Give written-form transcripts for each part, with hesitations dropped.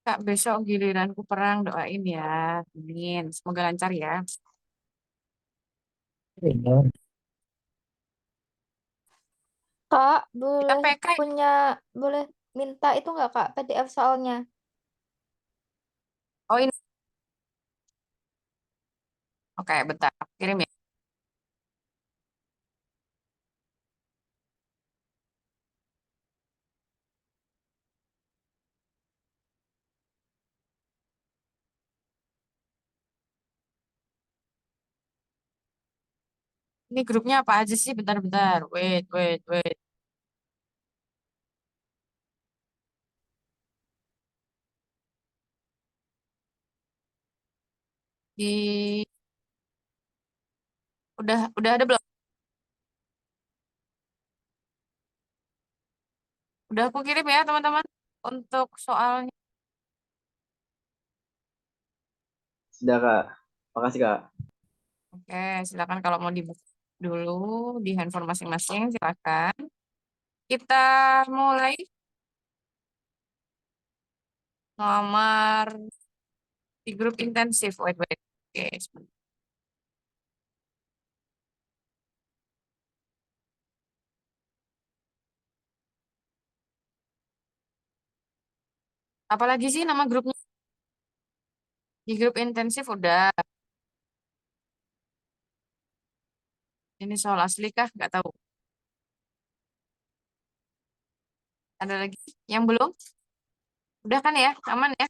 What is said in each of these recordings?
Kak, besok giliranku perang, doain ya. Amin. Semoga lancar ya. Iya. Kita Kak, kita boleh PK. punya, boleh minta itu nggak Kak, PDF soalnya? Oh ini. Oke, bentar. Aku kirim ya. Ini grupnya apa aja sih? Bentar-bentar. Wait, wait, wait. Di udah ada belum? Udah aku kirim ya, teman-teman. Untuk soalnya. Sudah Kak. Makasih Kak. Oke, silakan kalau mau dibuka dulu di handphone masing-masing, silakan. Kita mulai nomor di grup intensif. Wait, wait. Oke, sebentar. Apalagi sih nama grupnya? Di grup intensif udah. Ini soal asli kah? Nggak tahu. Ada lagi yang belum? Udah kan ya? Aman ya?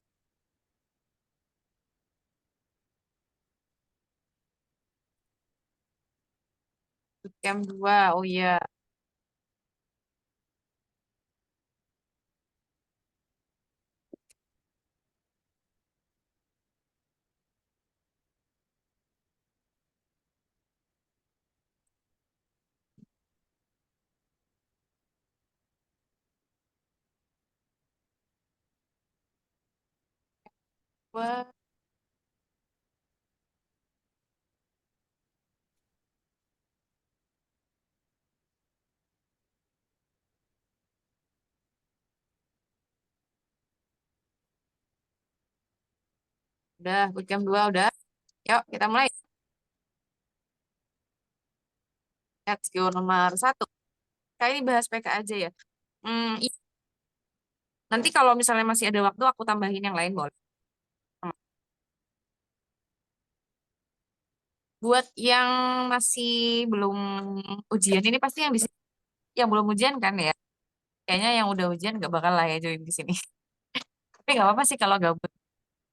Bootcamp 2. Oh iya. Wah, udah. Bootcamp 2 udah. Yuk, kita mulai. Let's go nomor 1. Kali ini bahas PK aja ya. Nanti kalau misalnya masih ada waktu, aku tambahin yang lain boleh. Buat yang masih belum ujian, ini pasti yang di sini yang belum ujian kan ya? Kayaknya yang udah ujian gak bakal lah ya join di sini. Tapi nggak apa-apa sih kalau gabut.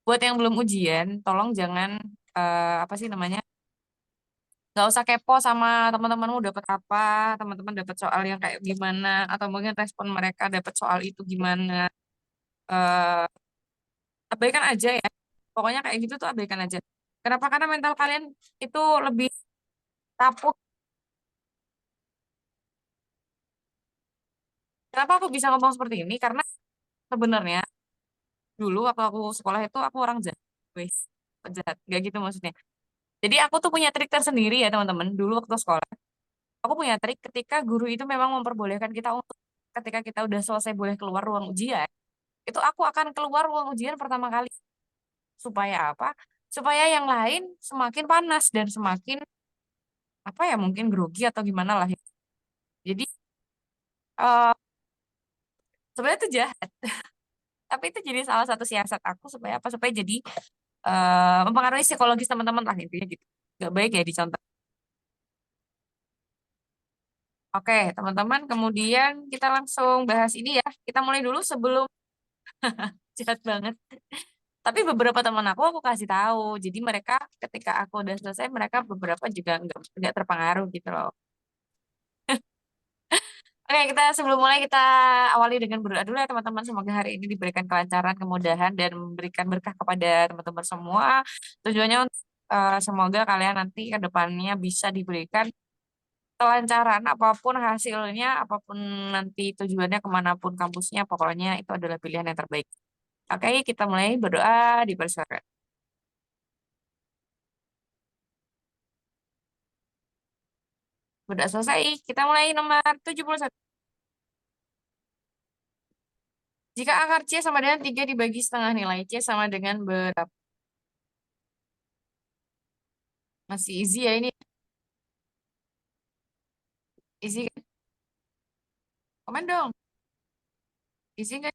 Buat yang belum ujian, tolong jangan apa sih namanya? Nggak usah kepo sama teman-temanmu dapat apa, teman-teman dapat soal yang kayak gimana, atau mungkin respon mereka dapat soal itu gimana. Eh, Abaikan aja ya. Pokoknya kayak gitu tuh abaikan aja. Kenapa? Karena mental kalian itu lebih rapuh. Kenapa aku bisa ngomong seperti ini? Karena sebenarnya dulu waktu aku sekolah itu aku orang jahat. Wes, jahat. Gak gitu maksudnya. Jadi aku tuh punya trik tersendiri ya teman-teman. Dulu waktu sekolah, aku punya trik ketika guru itu memang memperbolehkan kita untuk ketika kita udah selesai boleh keluar ruang ujian, itu aku akan keluar ruang ujian pertama kali. Supaya apa? Supaya yang lain semakin panas dan semakin apa ya mungkin grogi atau gimana lah ya. Jadi eh sebenarnya itu jahat, tapi itu jadi salah satu siasat aku supaya apa? Supaya jadi mempengaruhi psikologis teman-teman lah intinya gitu. Gak baik ya dicontoh. Oke, teman-teman, kemudian kita langsung bahas ini ya. Kita mulai dulu sebelum jahat banget. Tapi beberapa teman aku kasih tahu. Jadi mereka ketika aku udah selesai, mereka beberapa juga nggak terpengaruh gitu loh. Oke, kita sebelum mulai kita awali dengan berdoa dulu ya teman-teman. Semoga hari ini diberikan kelancaran, kemudahan, dan memberikan berkah kepada teman-teman semua. Tujuannya untuk semoga kalian nanti ke depannya bisa diberikan kelancaran apapun hasilnya, apapun nanti tujuannya kemanapun kampusnya, pokoknya itu adalah pilihan yang terbaik. Oke, kita mulai berdoa di persilakan. Berdoa selesai, kita mulai nomor 71. Jika akar C sama dengan 3 dibagi setengah, nilai C sama dengan berapa? Masih easy ya ini. Easy kan? Komen dong. Easy kan?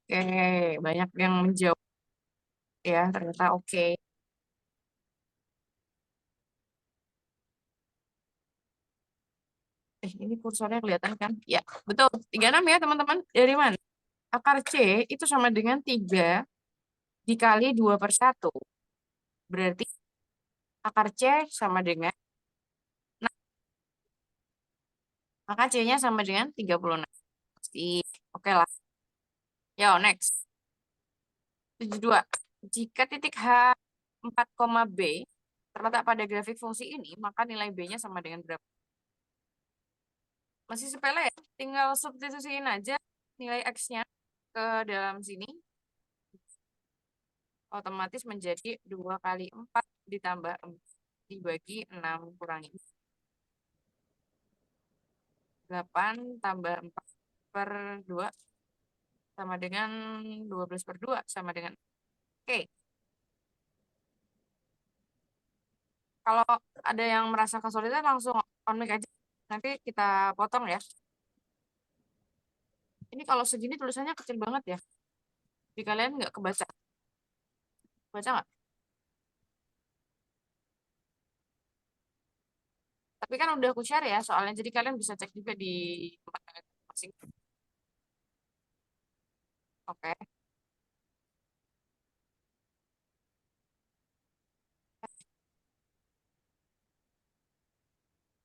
Oke, banyak yang menjawab ya, ternyata oke. Ini kursornya kelihatan kan? Ya, betul. 36 ya, teman-teman. Dari mana? Akar C itu sama dengan 3 dikali 2/1. Berarti akar C sama dengan, nah, maka C-nya sama dengan 36. Pasti. Oke lah. Yo, next. 72. Jika titik H4, B terletak pada grafik fungsi ini, maka nilai B-nya sama dengan berapa? Masih sepele ya? Tinggal substitusiin aja nilai X-nya ke dalam sini. Otomatis menjadi 2 kali 4 ditambah 4 dibagi 6 kurangi 8 tambah 4 per 2 sama dengan 12 per 2 sama dengan. Oke, kalau ada yang merasa kesulitan langsung on mic aja. Nanti kita potong ya. Ini kalau segini tulisannya kecil banget ya. Di kalian nggak kebaca. Baca nggak? Tapi kan udah aku share ya soalnya. Jadi kalian bisa cek juga di tempat kalian masing. Oke.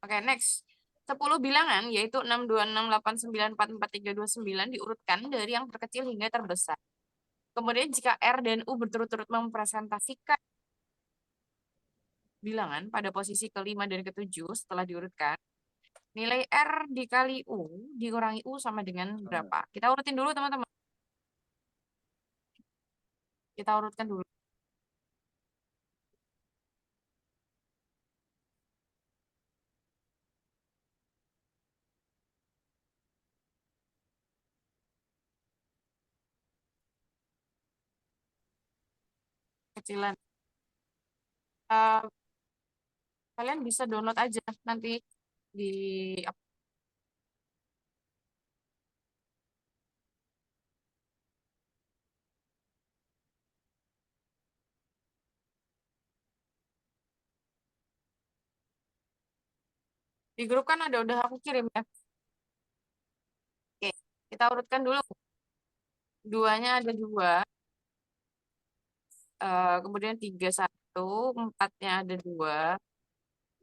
Oke, next. 10 bilangan, yaitu 6, 2, 6, 8, 9, 4, 4, 3, 2, 9, diurutkan dari yang terkecil hingga terbesar. Kemudian jika R dan U berturut-turut mempresentasikan bilangan pada posisi kelima dan ketujuh setelah diurutkan, nilai R dikali U dikurangi U sama dengan berapa? Kita urutin dulu teman-teman. Kita urutkan dulu. Kecilan. Eh, Kalian bisa download aja nanti di di grup kan udah aku kirim ya. Oke, kita urutkan dulu. Duanya ada 2, kemudian 3 1, 4-nya ada 2,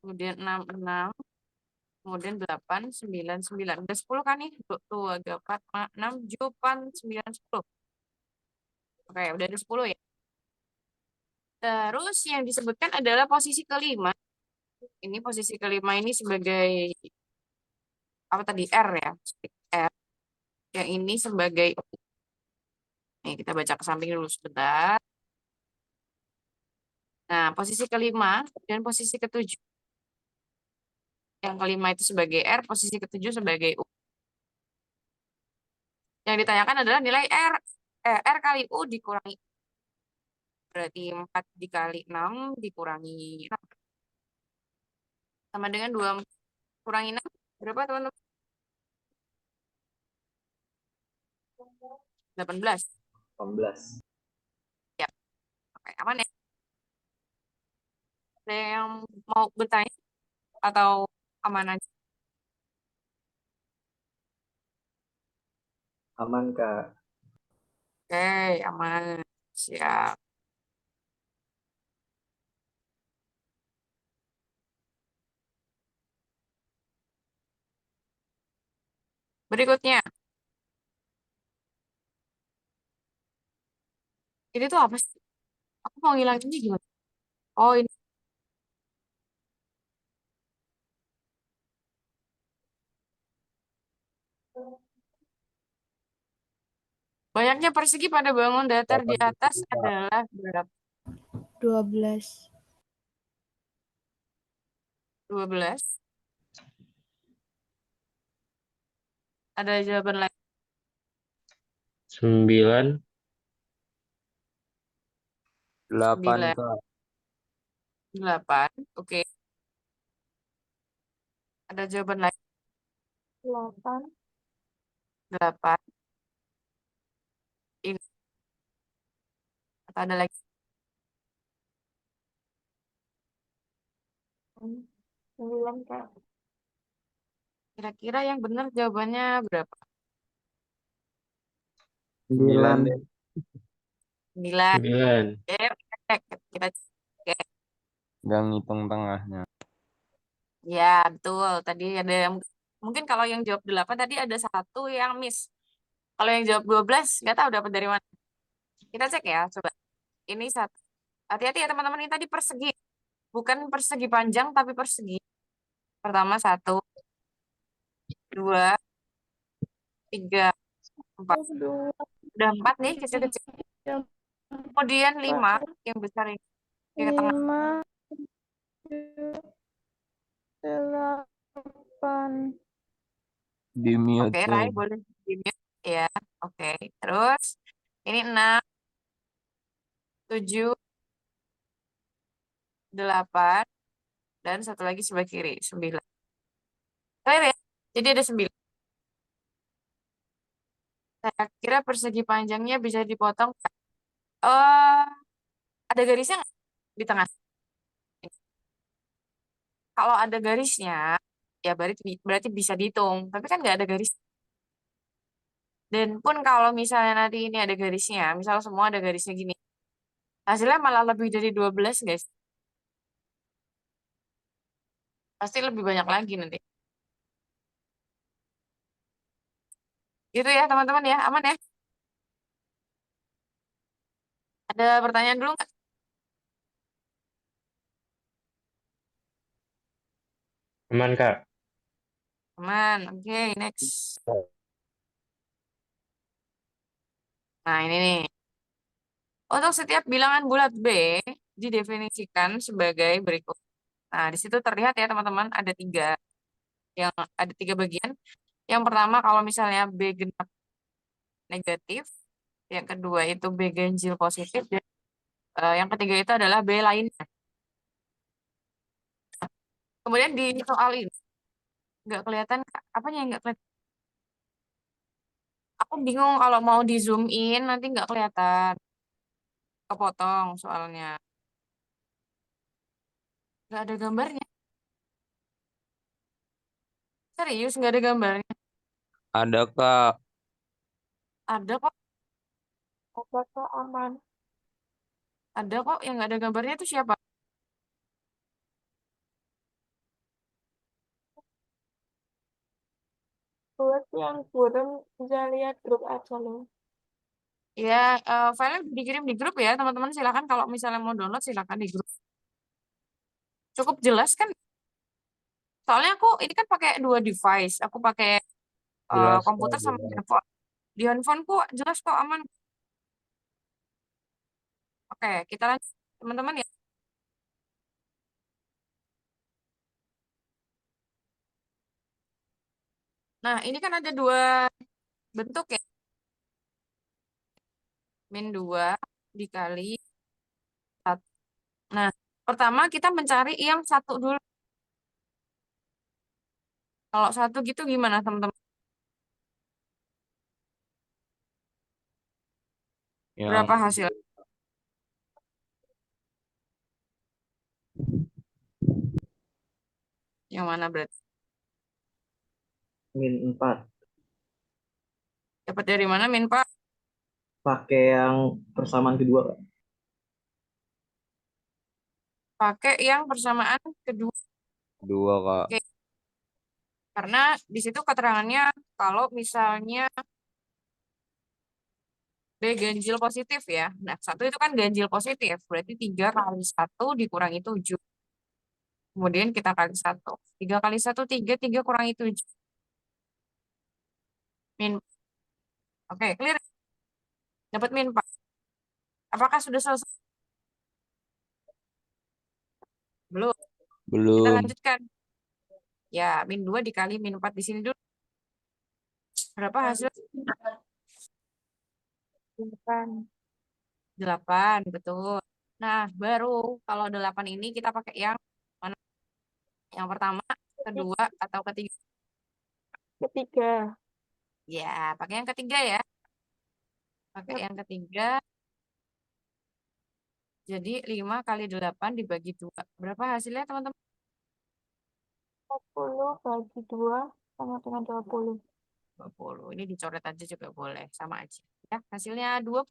kemudian 6 6, kemudian 8 9 9. Udah 10 kan nih? Tuh, agak 4, 6, 7, 9, 10. Oke, udah ada 10 ya. Terus yang disebutkan adalah posisi kelima. Ini posisi kelima ini sebagai apa tadi? R ya. R. Yang ini sebagai, nih kita baca ke samping dulu sebentar. Nah, posisi kelima dan posisi ketujuh. Yang kelima itu sebagai R, posisi ketujuh sebagai U. Yang ditanyakan adalah nilai R kali U dikurangi. Berarti 4 dikali 6 dikurangi 6. Sama dengan 2 kurangi 6. Berapa teman-teman? 18. 18. Ya, oke, aman ya? Ada yang mau bertanya atau aman aja? Aman, Kak. Oke, aman. Siap. Berikutnya, ini tuh apa sih? Aku mau ngilang ini gimana? Oh, ini banyaknya persegi pada bangun datar di atas adalah berapa? 12. 12. Ada jawaban lain? 9, 8 9, Kak. 8. Oke. Ada jawaban lain? 8. 8. Ini. Atau ada lagi? 9, Kak. Kira-kira yang benar jawabannya berapa? 9 9. deh. 9. 9. Oke, kita cek. Kita cek. Oke. Nggak ngitung tengahnya. Ya, betul. Tadi ada yang mungkin kalau yang jawab 8 tadi ada satu yang miss. Kalau yang jawab 12 nggak tahu dapat dari mana. Kita cek ya, coba. Ini satu. Hati-hati ya teman-teman, ini tadi persegi. Bukan persegi panjang tapi persegi. Pertama 1, 2, 3, 4. Udah 4 nih kecil-kecil. Kemudian 5 yang besar ini yang ke tengah. 5, 8. Di mute, Oke, coy. Rai boleh di mute ya. Oke. Terus ini 6, 7, 8, dan satu lagi sebelah kiri, 9. Clear ya? Jadi ada 9. Saya kira persegi panjangnya bisa dipotong. Eh, ada garisnya nggak di tengah? Kalau ada garisnya, ya berarti bisa dihitung. Tapi kan nggak ada garis. Dan pun kalau misalnya nanti ini ada garisnya, misal semua ada garisnya gini, hasilnya malah lebih dari 12, guys. Pasti lebih banyak lagi nanti. Gitu ya teman-teman ya, aman ya? Ada pertanyaan dulu nggak? Aman Kak. Aman, oke, next. Nah ini nih, untuk setiap bilangan bulat B didefinisikan sebagai berikut. Nah di situ terlihat ya teman-teman ada tiga bagian. Yang pertama kalau misalnya B genap negatif, yang kedua itu B ganjil positif, dan yang ketiga itu adalah B lainnya. Kemudian di soal ini nggak kelihatan apanya yang nggak kelihatan. Aku bingung kalau mau di zoom in nanti nggak kelihatan, kepotong soalnya. Nggak ada gambarnya. Serius nggak ada gambarnya. Ada Kak. Ada kok, Apakah aman? ada kok yang nggak ada gambarnya itu siapa? Buat yang belum bisa lihat grup aja loh. Ya, filenya dikirim di grup ya teman-teman. Silakan kalau misalnya mau download silakan di grup. Cukup jelas kan? Soalnya aku ini kan pakai dua device. Aku pakai Jelas Kak, komputer sama jelas. handphone. Di handphoneku jelas kok aman. Oke, kita lanjut teman-teman ya. Nah, ini kan ada dua bentuk ya. Min 2 dikali 1. Nah, pertama kita mencari yang satu dulu. Kalau satu gitu gimana teman-teman? Yang Berapa hasil? Yang mana berarti? Min 4. Dapat dari mana min Pak? Pakai yang persamaan kedua, Kak. Pakai yang persamaan kedua. 2 Kak. Oke, karena di situ keterangannya kalau misalnya B ganjil positif ya. Nah, satu itu kan ganjil positif. Berarti 3 kali 1 dikurangi 7. Kemudian kita kali 1. 3 kali 1, 3. 3 kurangi 7. Min. Oke, clear. Dapat min Pak. Apakah sudah selesai? Belum. Kita Belum. lanjutkan. Ya, min 2 dikali min 4 di sini dulu. Berapa hasil? 8, betul. Nah, baru kalau 8 ini kita pakai yang mana? Yang pertama, kedua, atau ketiga? Ketiga. Ya, pakai yang ketiga ya. Pakai yang ketiga. Jadi 5 kali 8 dibagi 2. Berapa hasilnya, teman-teman? 40 bagi 2 sama dengan 20. 20. Ini dicoret aja juga boleh. Sama aja. Ya, hasilnya 2.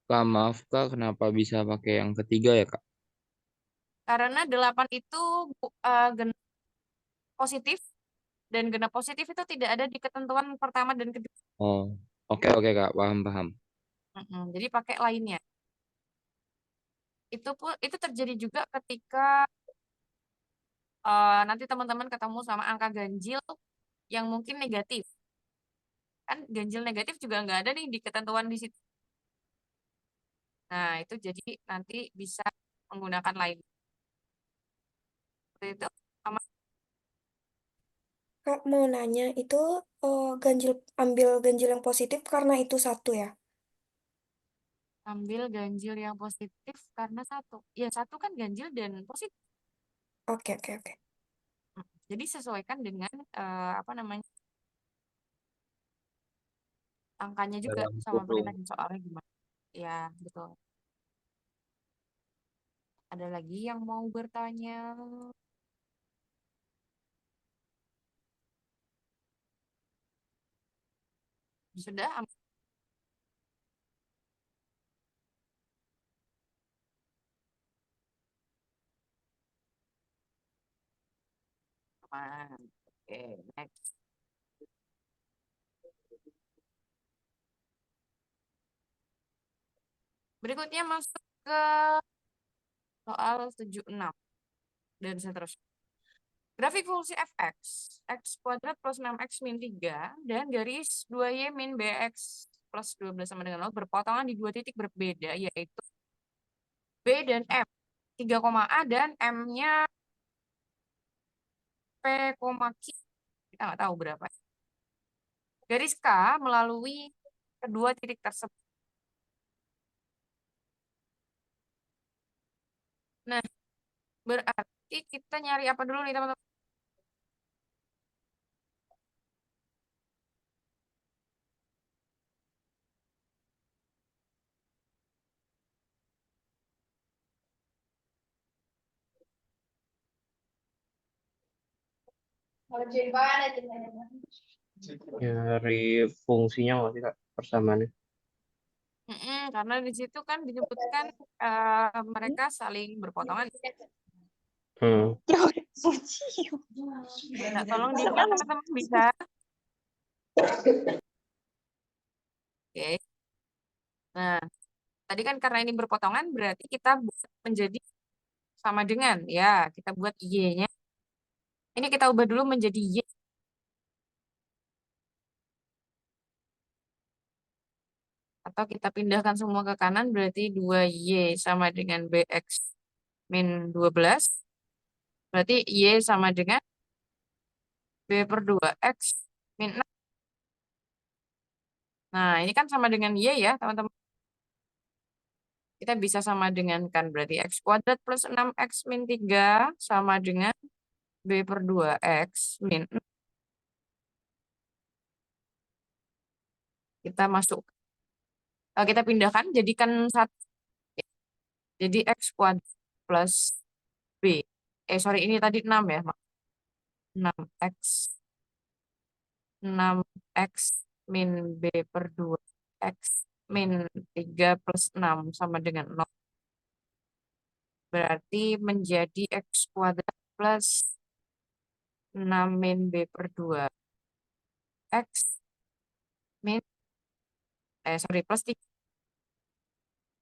Kak, maaf Kak, kenapa bisa pakai yang ketiga ya Kak? Karena 8 itu genap positif. Dan genap positif itu tidak ada di ketentuan pertama dan kedua. Oh, oke oke Kak, paham paham. Jadi pakai lainnya. Itu terjadi juga ketika nanti teman-teman ketemu sama angka ganjil yang mungkin negatif. Kan ganjil negatif juga nggak ada nih di ketentuan di situ. Nah, itu jadi nanti bisa menggunakan lain. Seperti itu sama Kak mau nanya itu ambil ganjil yang positif karena itu satu ya? ambil ganjil yang positif karena satu. Ya, satu kan ganjil dan positif. Oke oke oke. Jadi sesuaikan dengan apa namanya angkanya juga Dalam sama kurung. perintah soalnya gimana. Ya, betul. Ada lagi yang mau bertanya? Sudah aman. Oke, next. Berikutnya masuk ke soal 76 dan seterusnya. Grafik fungsi fx, x kuadrat plus 6x min 3, dan garis 2y min bx plus 12 sama dengan 0 berpotongan di dua titik berbeda, yaitu B dan M. 3, A dan M-nya P, Q. Kita nggak tahu berapa. Garis K melalui kedua titik tersebut. Nah, berarti kita nyari apa dulu nih, teman-teman? Dari fungsinya nggak sih Kak persamaannya? Karena di situ kan disebutkan mereka saling berpotongan. Hmm. Nah, tolong dibuka teman-teman bisa. Oke. Nah, tadi kan karena ini berpotongan berarti kita buat menjadi sama dengan ya, kita buat y-nya. Ini kita ubah dulu menjadi y. Atau kita pindahkan semua ke kanan berarti 2y sama dengan bx min 12. Berarti y sama dengan b per 2x min 6. Nah, ini kan sama dengan y ya, teman-teman. Kita bisa sama dengan kan berarti x kuadrat plus 6x min 3 sama dengan b per 2x min 6. Kita masuk. Kita pindahkan jadikan 1. Jadi x kuadrat plus b. Sorry, ini tadi 6 ya. 6x 6x min b per 2x min 3 plus 6 sama dengan 0. Berarti menjadi x kuadrat plus 6 min b per 2x min sorry plus 3.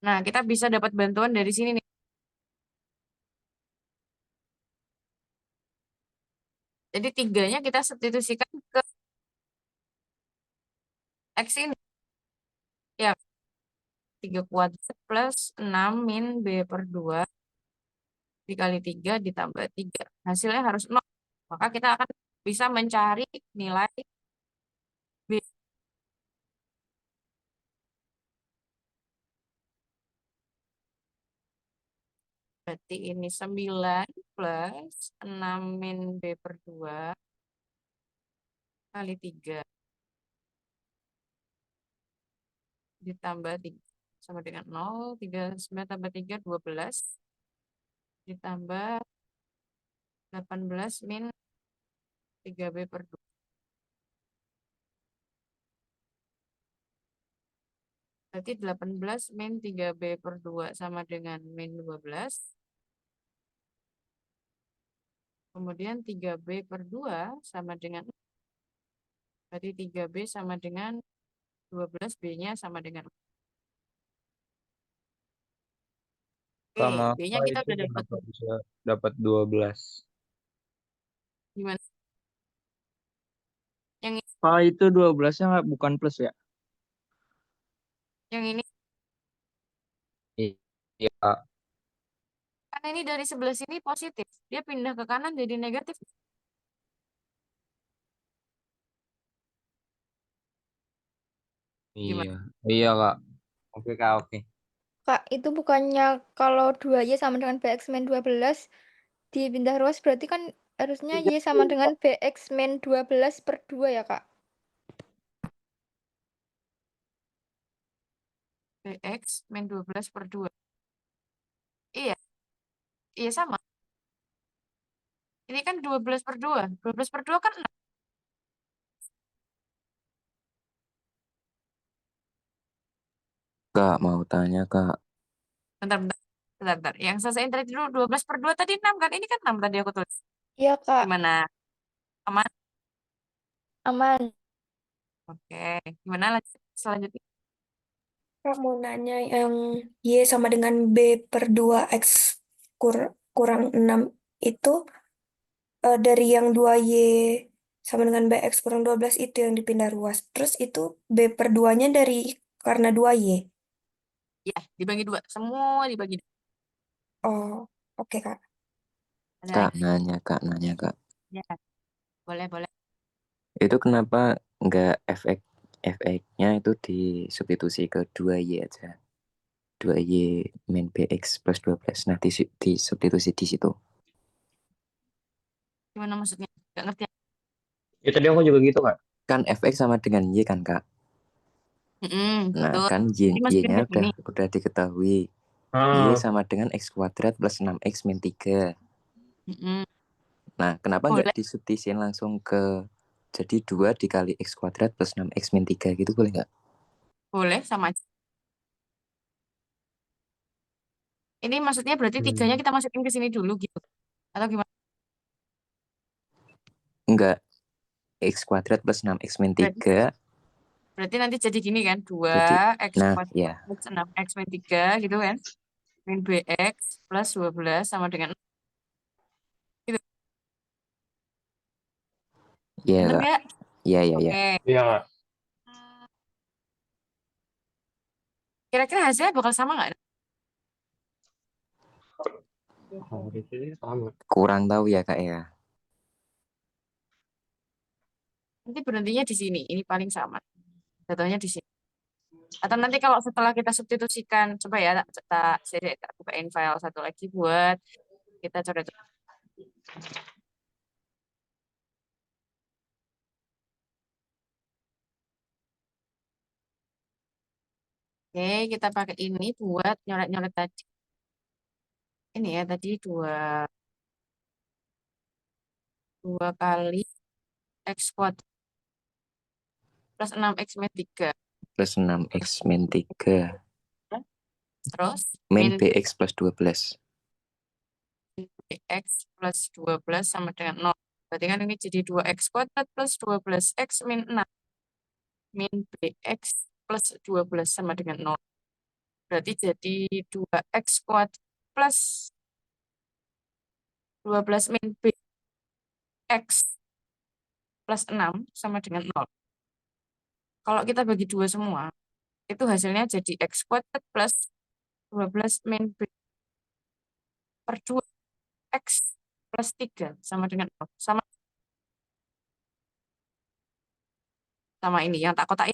Nah, kita bisa dapat bantuan dari sini nih. Jadi 3-nya kita substitusikan ke x ini. Ya, 3 kuadrat plus 6 min b per 2 dikali 3 ditambah 3. Hasilnya harus 0. Maka kita akan bisa mencari nilai B. Berarti ini 9 plus 6 min B per 2 kali 3 ditambah 3 sama dengan 0. 9 tambah 3, 12. Ditambah 18 min 3B per 2. Berarti 18 min 3B per 2 sama dengan min 12. Kemudian 3B per 2 sama dengan, berarti 3B sama dengan 12, B-nya sama dengan. Oke, Kak, maaf B-nya Kak, kita itu udah dapat. kenapa bisa dapat 12? Gimana? Yang Kak, itu 12-nya bukan plus ya? ini Iya, Kak. kan ini dari sebelah sini positif. Dia pindah ke kanan jadi negatif. Iya. Gimana? Iya, Kak. Oke, Kak, oke. Kak, itu bukannya kalau 2Y sama dengan BX min 12 dipindah ruas berarti kan harusnya Y sama dengan BX min 12 per 2 ya, Kak? BX min 12 per 2. Iya, iya sama. Ini kan 12 per 2. 12 per 2 kan 6. Kak, mau tanya Kak. Bentar, bentar. Bentar, bentar. Yang selesaiin tadi dulu 12 per 2 tadi 6 kan? Ini kan 6 tadi aku tulis. Iya, Kak. Gimana? Aman? Aman. Oke. Gimana lanjut? Selanjutnya? Kak mau nanya yang Y sama dengan B per 2 X kurang 6 itu dari yang 2Y sama dengan BX kurang 12 itu yang dipindah ruas. Terus itu B per 2-nya dari karena 2Y. Ya, dibagi 2. Semua dibagi 2. Oh, oke Kak. Ada Kak, lagi? nanya Kak. Ya, boleh, boleh. Itu kenapa nggak efeknya itu disubstitusi ke 2Y aja? 2Y min BX plus 12. Nah, disubstitusi di situ. Gimana maksudnya? Gak ngerti. Ya tadi aku juga gitu, Kak. Kan FX sama dengan Y kan, Kak? Nah, Betul. kan Ini masukin Y-nya ke sini. udah diketahui. Y Ah, sama dengan X kuadrat plus 6X min 3. Mm-mm. Nah, kenapa nggak Boleh, disubstitusiin langsung ke jadi 2 dikali X kuadrat plus 6X min 3 gitu boleh nggak? boleh sama aja. Ini maksudnya berarti 3-nya kita masukin ke sini dulu gitu. Atau gimana? Enggak, X kuadrat plus 6X min Berarti, 3. berarti nanti jadi gini kan. 2 Jadi, X nah kuadrat ya, plus 6X min 3 gitu kan. Min BX plus 12 sama dengan gitu. iya Bener Kak. nggak? Iya, iya, iya. Oke. iya, Kak. Kira-kira hasilnya bakal sama nggak? Oh, di sini sama. Kurang tahu ya Kak ya. Nanti berhentinya di sini. Ini paling sama. Jatuhnya di sini. Atau nanti kalau setelah kita substitusikan, coba ya, saya bukain file satu lagi buat kita coret. Oke, kita pakai ini buat nyoret-nyoret tadi. Ini ya, tadi 2 kali X kuadrat plus 6X min 3. Plus 6X min 3. Terus, Min min BX plus 12. X plus 12 sama dengan 0. Berarti kan ini jadi 2X kuadrat plus 12X min 6. Min BX plus 12 sama dengan 0. Berarti jadi 2X kuadrat plus 12 min BX plus 6 sama dengan 0. Kalau kita bagi 2 semua, itu hasilnya jadi X kuadrat plus 12 min B per 2. X plus 3 sama dengan sama sama ini yang tak kotak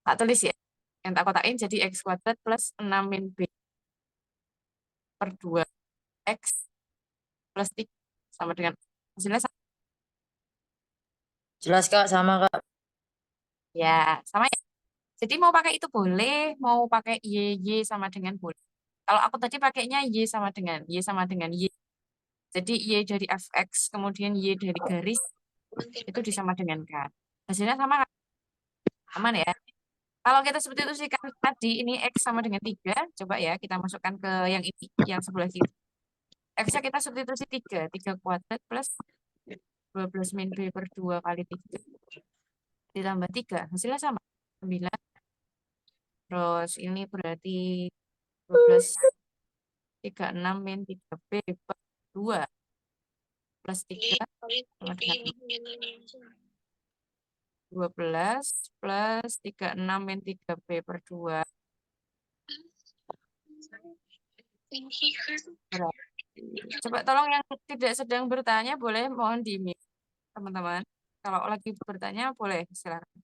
tak tulis ya. Yang tak kotakin jadi X kuadrat plus 6 min B per 2 X plus 3 sama dengan hasilnya sama. Jelas Kak, sama Kak. Ya, sama ya. Jadi mau pakai itu boleh, mau pakai Y sama dengan boleh. Kalau aku tadi pakainya Y sama dengan Y. Jadi Y dari fx kemudian Y dari garis itu disama dengan kan. Hasilnya sama kan? Aman ya. Kalau kita substitusikan tadi ini X sama dengan 3, coba ya kita masukkan ke yang ini, yang sebelah kiri. X-nya kita substitusi 3 kuadrat plus 12 min B per 2 kali 3 ditambah 3, hasilnya sama, 9. Terus ini berarti 12, 36 min 3B per 2 plus 3 sama dengan 12 plus 36 min 3B per 2 berarti. Coba tolong yang tidak sedang bertanya boleh mohon di-mute, teman-teman. Kalau lagi bertanya boleh silakan.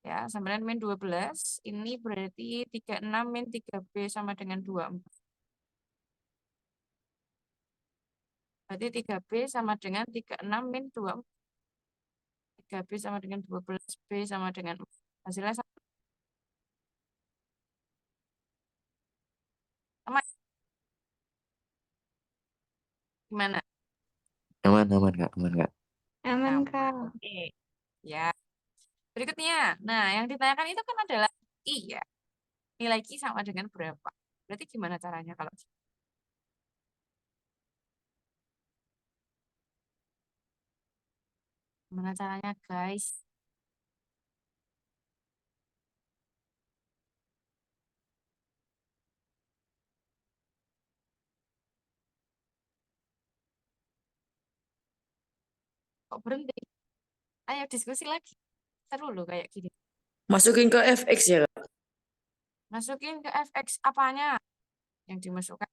Ya, sampean min 12 ini berarti 36 min 3B sama dengan 24. Berarti 3B sama dengan 36 min 24. 3B sama dengan 12B sama dengan 4. Hasilnya sama. Sama. Gimana? Aman Kak, aman Kak. Aman, Aman. Kak. Oke. Ya. Berikutnya. Nah, yang ditanyakan itu kan adalah I ya. Nilai Q sama dengan berapa? Berarti gimana caranya kalau gimana caranya, guys? Kok berhenti? Ayo diskusi lagi. Seru loh kayak gini. Masukin ke FX ya Kak. Masukin ke fx apanya yang dimasukkan?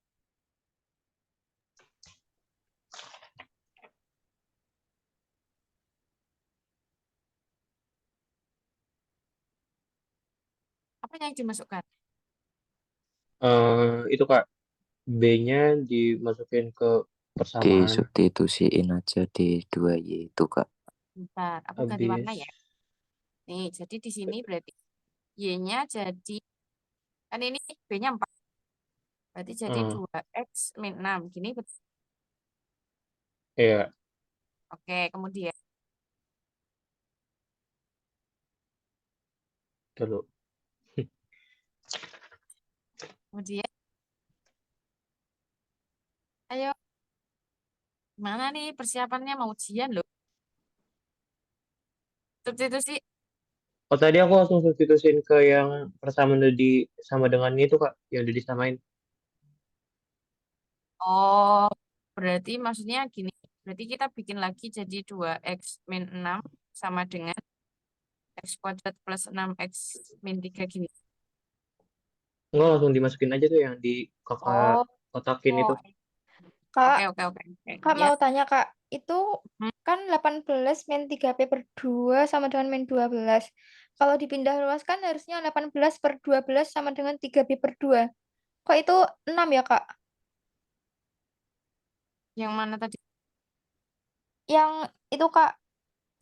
Apa yang dimasukkan? Itu Kak, B-nya dimasukin ke persamaan. Disubstitusiin aja di 2Y itu Kak. Bentar, aku ganti warna ya. Habis Nih, jadi di sini berarti Y-nya jadi, kan ini B-nya 4. Berarti jadi eh, 2X min 6. Gini, ya oke, kemudian dulu. kemudian ayo mana nih persiapannya mau ujian loh. Substitusi. Oh tadi aku langsung substitusin ke yang persamaan di sama dengan itu Kak, yang udah disamain. Oh, berarti maksudnya gini. Berarti kita bikin lagi jadi 2X min 6 sama dengan X kuadrat plus 6X min 3 gini. Enggak, langsung dimasukin aja tuh yang di kakak Oh, kotakin itu. oke, Kak, oke, oke. Kak Ya. mau tanya, Kak. Itu Hmm. kan 18 min 3B per 2 sama dengan min 12. Kalau dipindah luas kan harusnya 18 per 12 sama dengan 3B per 2. Kok itu 6 ya, Kak? Yang mana tadi? Yang itu, Kak.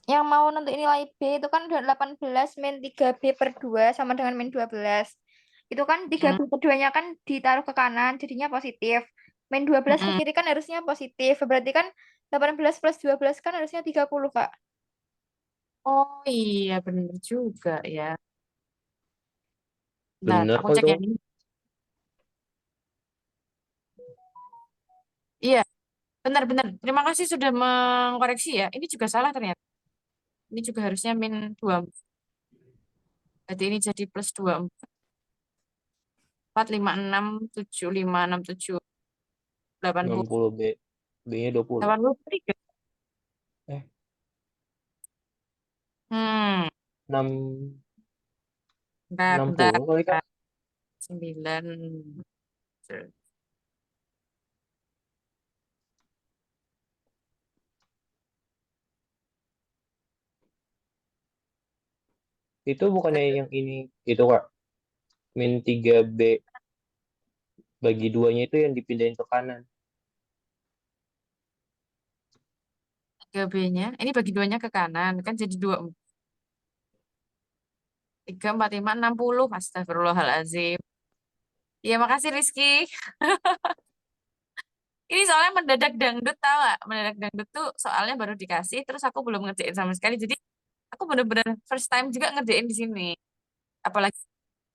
Yang mau nentuin nilai B itu kan udah 18 min 3B per 2 sama dengan min 12. Itu kan 3B per 2-nya kan ditaruh ke kanan, jadinya positif. Min 12 ke Mm-mm. kiri kan harusnya positif. Berarti kan 18 plus 12 kan harusnya 30, Kak. Oh iya, bener juga ya. Bentar, Bener aku kok cek itu. yang ini. Iya, benar-benar. Terima kasih sudah mengkoreksi ya. Ini juga salah ternyata. Ini juga harusnya min 2. Berarti ini jadi plus 2, 4, 5, 6, 7, 5, 6, 7, 80, 60 B. B-nya 20. 83. Eh, Hmm, 6 bentar, bentar. 60 kali Kak. 9. Itu bukannya yang ini itu Kak. Min 3B bagi duanya itu yang dipindahin ke kanan. 3B-nya, ini bagi duanya ke kanan, kan jadi 2, 3, 4, 5, 60. Astagfirullahaladzim. Ya, makasih Rizky. Ini soalnya mendadak dangdut, tau gak? Mendadak dangdut tuh soalnya baru dikasih, terus aku belum ngerjain sama sekali. Jadi aku bener-bener first time juga ngerjain di sini. Apalagi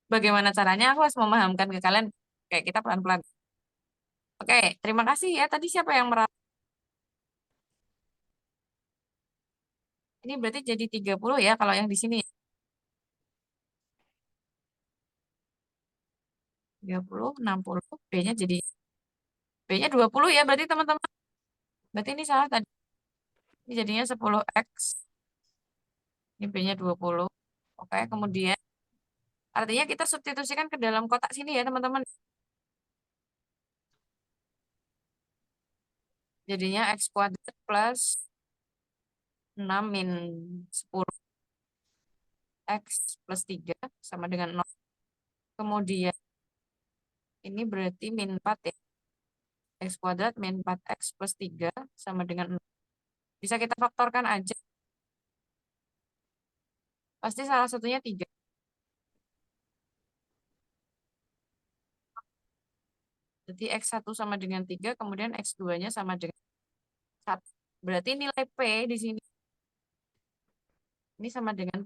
bagaimana caranya, aku harus memahamkan ke kalian. Kayak kita pelan-pelan. Oke, terima kasih ya. Tadi siapa yang merah? Ini berarti jadi 30 ya kalau yang di sini. 30, 60. B-nya jadi B-nya 20 ya berarti teman-teman. Berarti ini salah tadi. Ini jadinya 10X. Ini B-nya 20. Oke, kemudian artinya kita substitusikan ke dalam kotak sini ya teman-teman. Jadinya X kuadrat plus 6 min 10 X plus 3 sama dengan 0. Kemudian ini berarti min 4 ya. X kuadrat min 4X plus 3 sama dengan 0. Bisa kita faktorkan aja. Pasti salah satunya 3. Jadi X1 sama dengan 3, kemudian X2-nya sama dengan 1. Berarti nilai P di sini. Ini sama dengan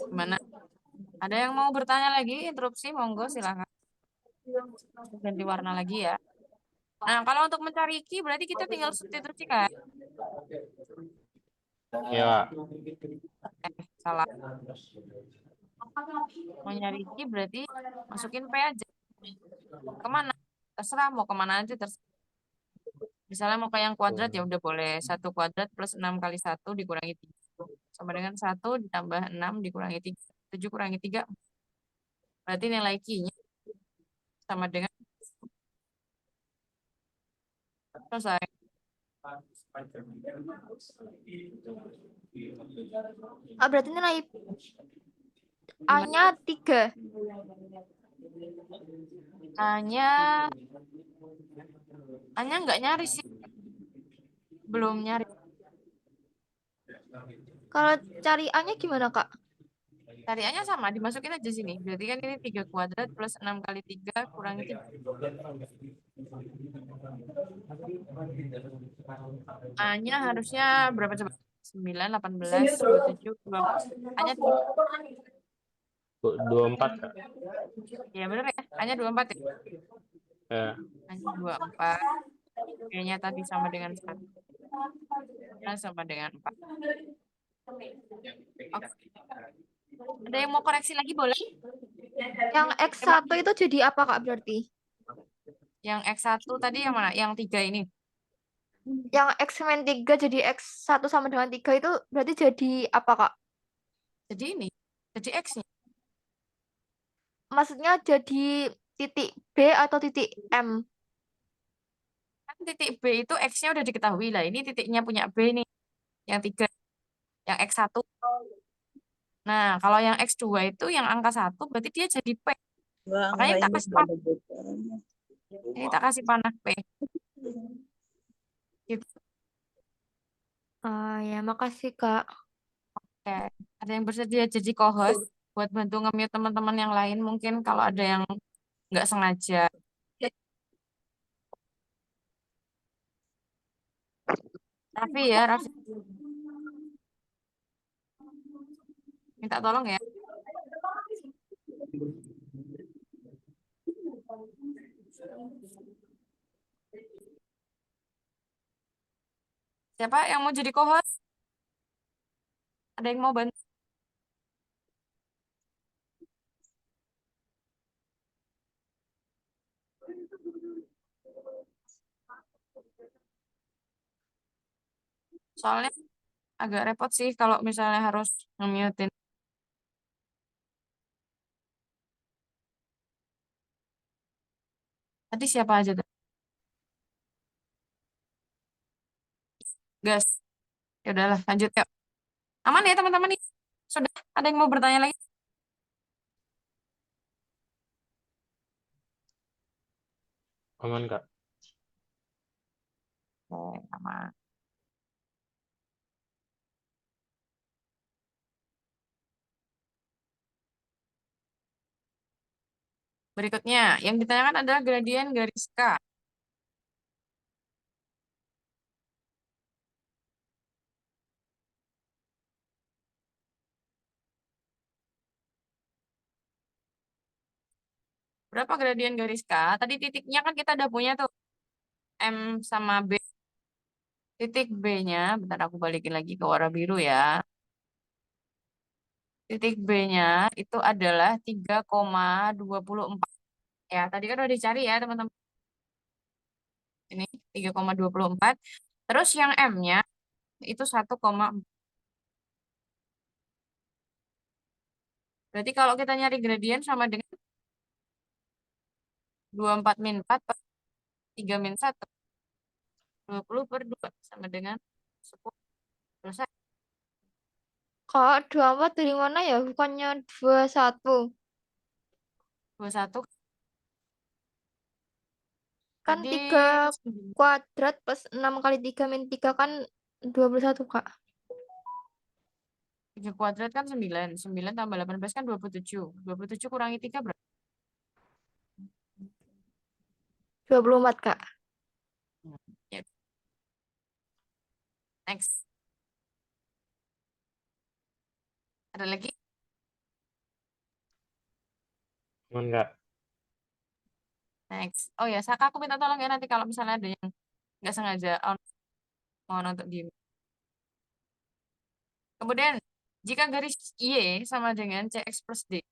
gimana? Ada yang mau bertanya lagi? Interupsi, monggo silakan. Ganti warna lagi ya. Nah, kalau untuk mencari Q berarti kita tinggal substitusi kan? Ya, Salah. Mau nyari Q berarti masukin P aja. Kemana? Terserah mau kemana aja terserah. Misalnya mau ke yang kuadrat ya udah boleh 1 kuadrat plus 6 kali 1 dikurangi 3. Sama dengan 1 ditambah 6 dikurangi 3. 7 kurangi 3. Berarti nilai Q-nya sama dengan selesai. Berarti nilai A-nya 3. Hanya nggak nyari sih. Belum nyari. Kalau cari A-nya gimana, Kak? Cariannya sama, dimasukin aja sini. Berarti kan ini 3 kuadrat plus 6 kali 3 kurangi 3. A-nya harusnya berapa coba? 9, 18, 27, 24. A-nya 24 Kak. ya bener ya? A-nya 24 ya? Ya. A-nya 24. B-nya tadi sama dengan 1. Sama dengan 4. Oke. Ada yang mau koreksi lagi boleh? Yang X1 itu jadi apa, Kak, berarti? Yang X1 tadi yang mana? Yang 3 ini. Yang X min 3 jadi X1 sama dengan 3 itu berarti jadi apa, Kak? Jadi ini. Jadi X-nya. Maksudnya jadi titik B atau titik M? Kan titik B itu X-nya udah diketahui lah. Ini titiknya punya B nih. Yang 3. Yang X1. Nah, kalau yang X2 itu yang angka 1 berarti dia jadi P. Makanya tak kasih panah. Ini tak kasih panah P. Gitu. Ya, makasih, Kak. Oke. Ada yang bersedia jadi co-host buat bantu nge-mute teman-teman yang lain mungkin kalau ada yang nggak sengaja. Raffi ya, Raffi. Minta tolong ya. Siapa yang mau jadi co-host? Ada yang mau bantu? Soalnya agak repot sih kalau misalnya harus nge-mutein Tadi siapa aja tuh? Gas. Ya udahlah, lanjut yuk. Aman ya teman-teman nih? Sudah, ada yang mau bertanya lagi? Aman, Kak. Oke, aman. Berikutnya, yang ditanyakan adalah gradien garis K. Berapa gradien garis K? Tadi titiknya kan kita udah punya tuh. M sama B. Titik B-nya, bentar aku balikin lagi ke warna biru ya. Titik B-nya itu adalah 3,24. Ya, tadi kan udah dicari ya teman-teman. Ini 3,24. Terus yang M-nya itu 1,4. Berarti kalau kita nyari gradien sama dengan 24 min 4 per 3 min 1. 20 per 2 sama dengan 10. Selesai. Kak, 24 dari mana ya? Bukannya 21. 21 Kan tadi 3 kuadrat plus 6 kali 3 min 3 kan 21, Kak. 3 kuadrat kan 9. 9 tambah 18 kan 27. 27 kurangi 3 berapa? 24, Kak. Ya. Next. Ada lagi? Aman, Kak. Next. Oh ya, Saka aku minta tolong ya nanti kalau misalnya ada yang nggak sengaja mohon untuk diem. Kemudian, jika garis Y sama dengan CX plus D.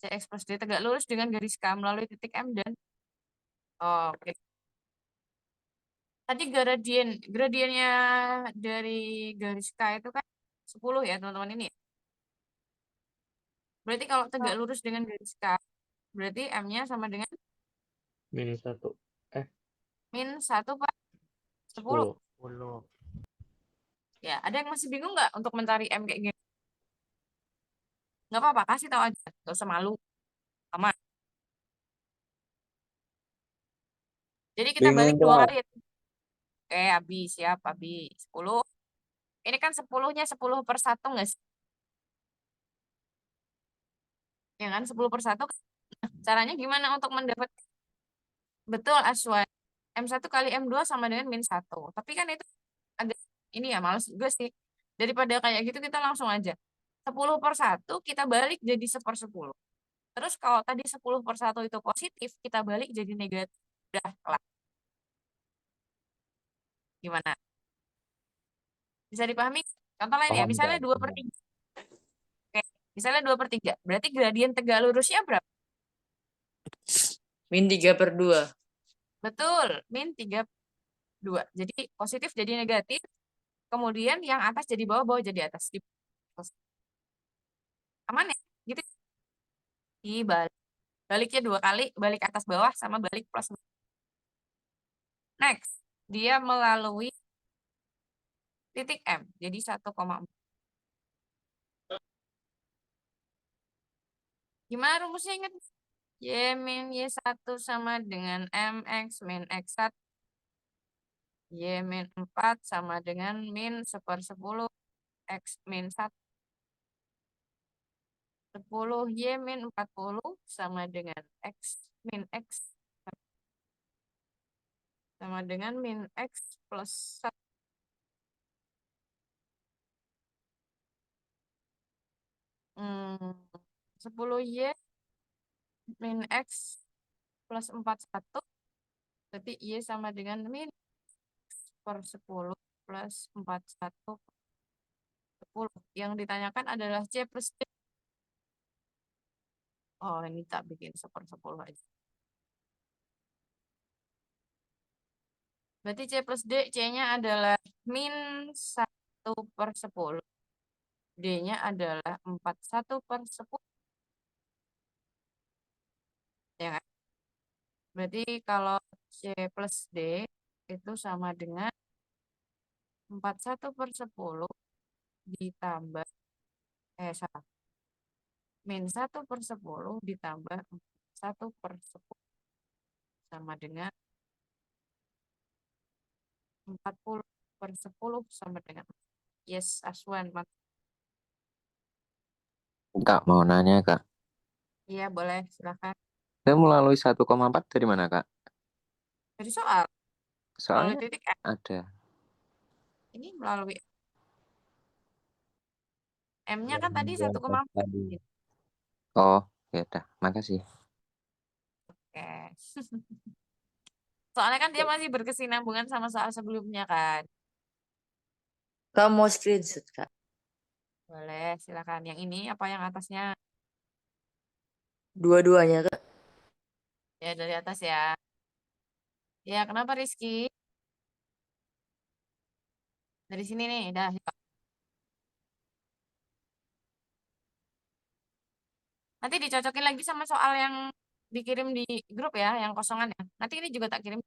CX plus D tegak lurus dengan garis K melalui titik M dan oke. Tadi gradiennya dari garis K itu kan 10 ya teman-teman ini. Berarti kalau tegak lurus dengan garis K, berarti M-nya sama dengan -1. min 1 per 10. 10. Ya, ada yang masih bingung nggak untuk mencari M kayak gini? Nggak apa-apa, kasih tahu aja. Nggak usah malu. Aman. Jadi kita balik Bingung, 2 Kak. kali ya. Oke, habis. Siap, habis. 10. Ini kan 10-nya 10 per 1 nggak sih? Ya kan, 10 per 1. Nah, caranya gimana untuk mendapat betul Aswan? M1 kali M2 sama dengan min 1. Tapi kan itu agak ini ya, males juga sih. Daripada kayak gitu, kita langsung aja. 10 per 1, kita balik jadi 1/10. Terus kalau tadi 10 per 1 itu positif, kita balik jadi negatif. Udah, kelar. Gimana? Bisa dipahami? Contoh lain ya, Paham, misalnya Kak. 2/3. Oke, misalnya 2/3. Berarti gradien tegak lurusnya berapa? Min 3/2. Betul, min 3/2. Jadi positif jadi negatif, kemudian yang atas jadi bawah, bawah jadi atas. Aman ya? Gitu. Dibalik. Baliknya 2 kali, balik atas bawah sama balik plus. Next, dia melalui titik M, jadi 1,4. Gimana rumusnya ingat? Y min Y1 sama dengan MX min X1. Y min 4 sama dengan min 1/10 X min 1. 10 Y min 40 sama dengan X min X sama dengan min X plus 1. 10 Y min X plus 41. Berarti Y sama dengan min X/10 plus 41 10. Yang ditanyakan adalah C plus D. Oh, ini tak bikin 1/10 aja. Berarti C plus D, C-nya adalah min 1/10. D-nya adalah 41/10. Ya kan? Berarti kalau C plus D itu sama dengan 41/10 ditambah, salah. Min 1/10 ditambah 1/10 sama dengan 40/10 sama dengan. Yes, Aswan. Kak, mau nanya, Kak. Iya, boleh. Silakan. Saya melalui 1,4 dari mana, Kak? Jadi soal. Melalui Soalnya titik F. ada. Ini melalui M-nya Yang kan tadi di atas 1,4. tadi. Oh, ya udah. Makasih. Oke. Soalnya kan dia masih berkesinambungan sama soal sebelumnya kan. Kak mau screenshot, Kak. Boleh, silakan. Yang ini apa yang atasnya? Dua-duanya, Kak. Ya, dari atas ya. Ya, kenapa Rizky? Dari sini nih, dah. Nanti dicocokin lagi sama soal yang dikirim di grup ya, yang kosongan ya. Nanti ini juga tak kirim.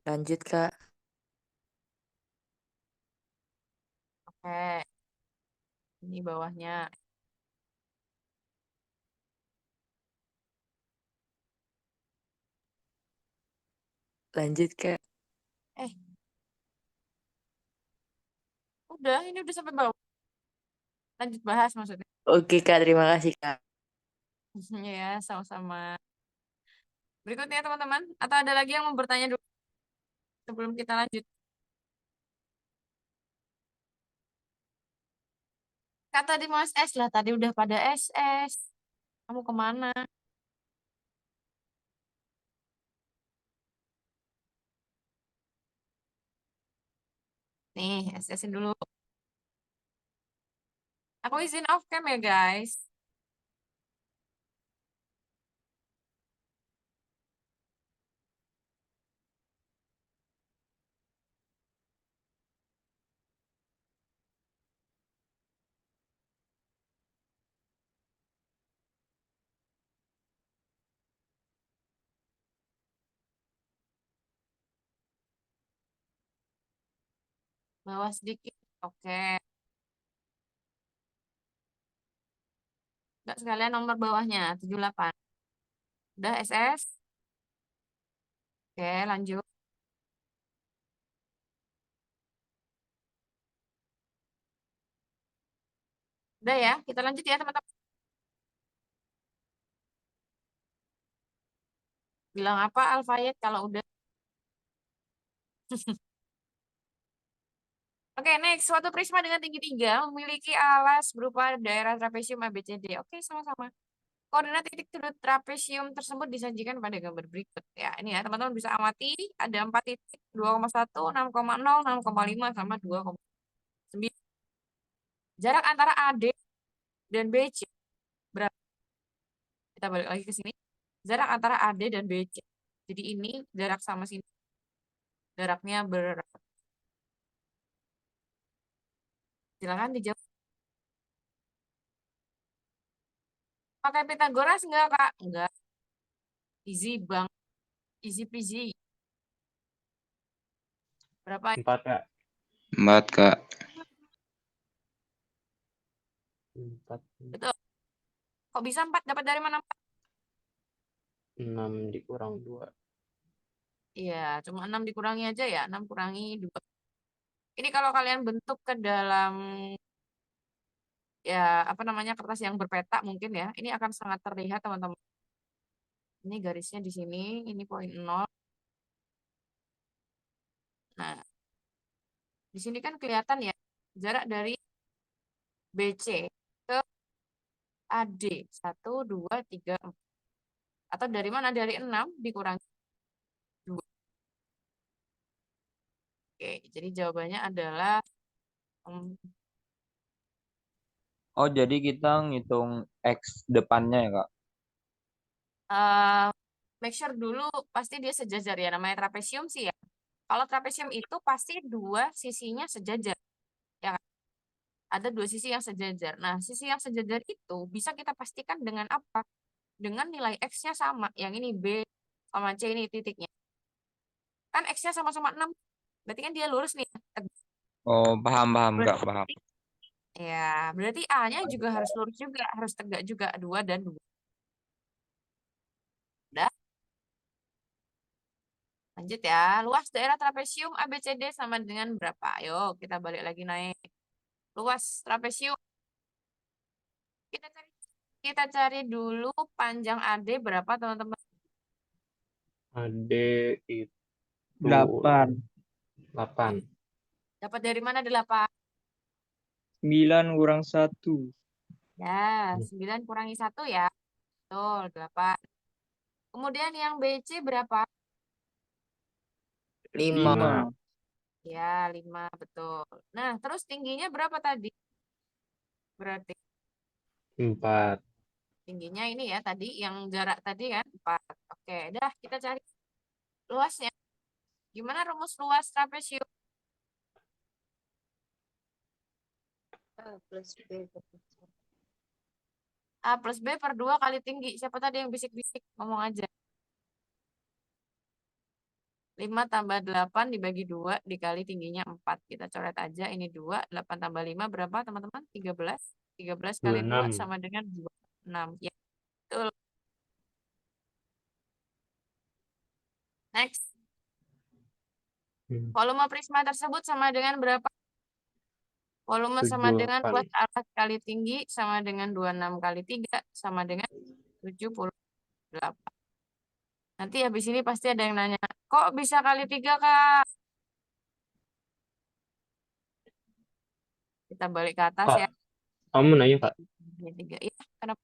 Lanjut, Kak. Oke. Ini bawahnya. Lanjut, Kak. Eh. Udah, ini udah sampai bawah. Lanjut bahas maksudnya. Oke, Kak. Terima kasih, Kak. Ya, sama-sama. Berikutnya teman-teman, atau ada lagi yang mau bertanya dulu sebelum kita lanjut? Kak tadi mau SS lah, tadi udah pada SS. Kamu kemana? Nih, SS-in dulu. Aku izin off cam ya guys. Bawah sedikit. Oke. Enggak sekalian nomor bawahnya, 78. Udah SS? Oke, lanjut. Udah ya, kita lanjut ya teman-teman. Bilang apa Alfayet kalau udah? Oke, next. Suatu prisma dengan tinggi 3 memiliki alas berupa daerah trapesium ABCD. Oke, sama-sama. Koordinat titik sudut trapesium tersebut disajikan pada gambar berikut. Ya, ini ya, teman-teman bisa amati. Ada 4 titik, 2,1, 6,0, 6,5, sama 2,9. Jarak antara AD dan BC berapa? Kita balik lagi ke sini. Jarak antara AD dan BC. Jadi ini jarak sama sini. Jaraknya berapa? Silakan dijawab. Pakai Pitagoras enggak, Kak? Enggak. Easy bang. Easy peasy. Berapa? 4, Kak. 4, Kak. 4. Betul. Kok bisa 4? Dapat dari mana? 6 dikurang 2. Iya, cuma 6 dikurangi aja ya. 6 kurangi 2. Ini kalau kalian bentuk ke dalam ya apa namanya kertas yang berpeta mungkin ya. Ini akan sangat terlihat teman-teman. Ini garisnya di sini, ini poin 0. Nah, di sini kan kelihatan ya jarak dari BC ke AD 1, 2, 3, 4. Atau dari mana? Dari 6 dikurangi 2. Oke, jadi jawabannya adalah Oh, jadi kita ngitung X depannya ya, Kak? make sure dulu pasti dia sejajar ya. Namanya trapesium sih ya. Kalau trapesium itu pasti dua sisinya sejajar. Ya kan? Ada dua sisi yang sejajar. Nah, sisi yang sejajar itu bisa kita pastikan dengan apa? dengan nilai X-nya sama. Yang ini B sama C ini titiknya. Kan X-nya sama-sama 6. Berarti kan dia lurus nih. Oh, paham Kak, Berarti, paham. ya, berarti A-nya juga harus lurus juga. Harus tegak juga. 2 dan 2. Udah. Lanjut ya. Luas daerah trapesium ABCD sama dengan berapa? Ayo, kita balik lagi naik. Luas trapesium. Kita cari dulu panjang AD berapa, teman-teman? AD itu 8. 8. Dapat dari mana 8? 9 kurang 1. Ya, 9 kurangi 1 ya. Betul, 8. Kemudian yang BC berapa? 5. 5. Ya, 5, betul. Nah, terus tingginya berapa tadi? Berarti 4. tingginya ini ya tadi, yang jarak tadi kan 4. Oke, dah kita cari luasnya. Gimana rumus luas trapesium? A plus B per 2 kali tinggi. Siapa tadi yang bisik-bisik? Ngomong aja. 5 tambah 8 dibagi 2 dikali tingginya 4. Kita coret aja. Ini 2. 8 tambah 5 berapa teman-teman? 13. 13 kali 2 26. sama dengan 26. Ya, betul. Next. Volume prisma tersebut sama dengan berapa? Volume sama 7 dengan kali. luas alas kali tinggi sama dengan 26 kali 3 sama dengan 78. Nanti habis ini pasti ada yang nanya, kok bisa kali 3, Kak? Kita balik ke atas Kak, ya. kamu nanya, Kak. Ini 3. Iya, kenapa?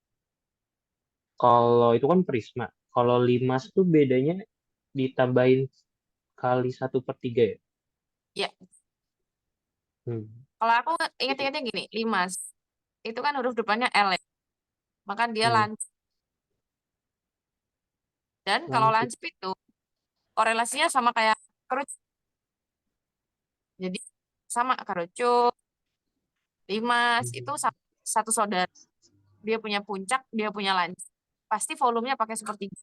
Kalau itu kan prisma. Kalau limas tuh bedanya ditambahin kali 1/3 ya? Ya, Hmm. kalau aku ingat-ingatnya gini, 5. Itu kan huruf depannya L ya. Maka dia Hmm. lancip. Dan kalau Lancip. lancip itu korelasinya sama kayak kerucut. Jadi sama kerucut, limas itu satu saudara. Dia punya puncak, dia punya lancip. Pasti volumenya pakai seperti itu.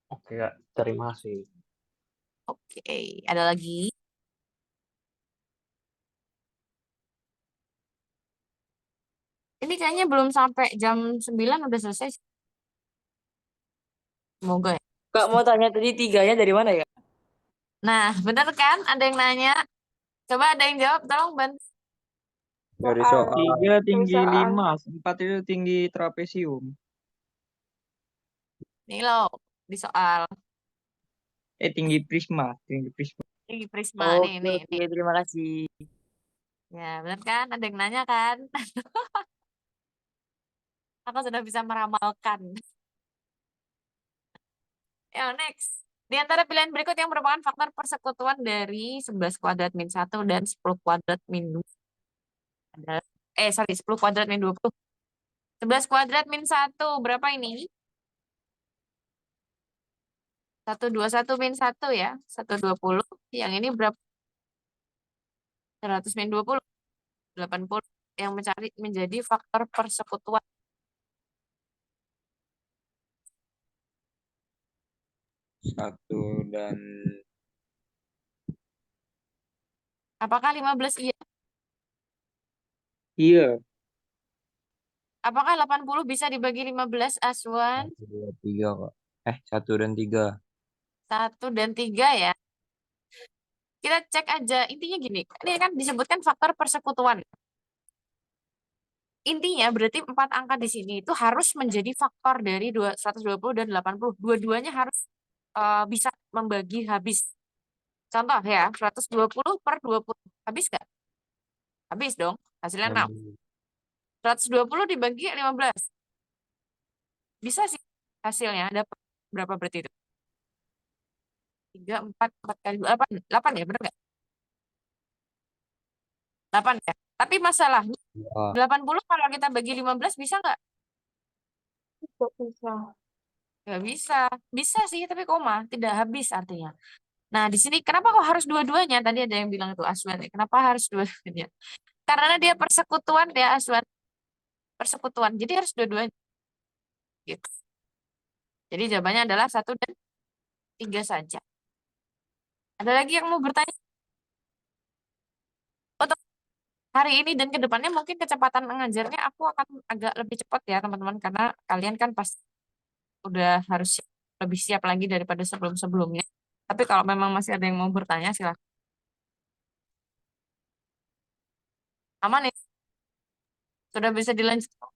Oke, Kak. Terima kasih. Oke, ada lagi? Ini kayaknya belum sampai jam 9 udah selesai. Semoga ya. Kak mau tanya tadi 3-nya dari mana ya? Nah, bener kan? Ada yang nanya. Coba ada yang jawab, tolong bantu. Dari Soal. soal 3 tinggi Perusahaan. 5, 4 itu tinggi trapesium. Nih loh, di soal. Tinggi prisma. Ini Prisma, Oke, nih. oke, terima kasih. Ya, bener kan? Ada yang nanya kan? Aku sudah bisa meramalkan. Ya, next. Di antara pilihan berikut yang merupakan faktor persekutuan dari 11 kuadrat min 1 dan 10 kuadrat min 2. 10 kuadrat min 20. 11 kuadrat min 1, berapa ini? 121 min 1 ya. 120. Yang ini berapa? 100 min 20. 80. Yang mencari menjadi faktor persekutuan. Satu dan Apakah 15 iya? iya. Apakah 80 bisa dibagi 15, Aswan? 1, 2, 3 kok. 1 dan 3. 1 dan 3 ya. Kita cek aja. Intinya gini. Ini kan disebutkan faktor persekutuan. Intinya berarti 4 angka di sini itu harus menjadi faktor dari 120 dan 80. Dua-duanya harus bisa membagi habis. Contoh ya, 120 per 20. Habis nggak? Habis dong. Hasilnya 6. 120 dibagi 15. Bisa sih hasilnya. Dapat berapa berarti itu? 3, 4 kali 2, 8. 8 ya, bener nggak? 8 ya. Tapi masalahnya, Oh. 80 kalau kita bagi 15 bisa nggak? Tidak bisa. Nggak bisa. Bisa sih, tapi koma. Tidak habis artinya. Nah, di sini kenapa kok harus dua-duanya? Tadi ada yang bilang itu Aswan. Kenapa harus dua-duanya? Karena dia persekutuan ya Aswan. persekutuan. Jadi harus dua-duanya gitu. Jadi jawabannya adalah 1 dan 3 saja. Ada lagi yang mau bertanya? Untuk hari ini dan kedepannya mungkin kecepatan mengajarnya aku akan agak lebih cepat ya teman-teman, karena kalian kan pasti udah harus lebih siap lagi daripada sebelum-sebelumnya. Tapi kalau memang masih ada yang mau bertanya, silakan. Aman ya? Sudah bisa dilanjutkan.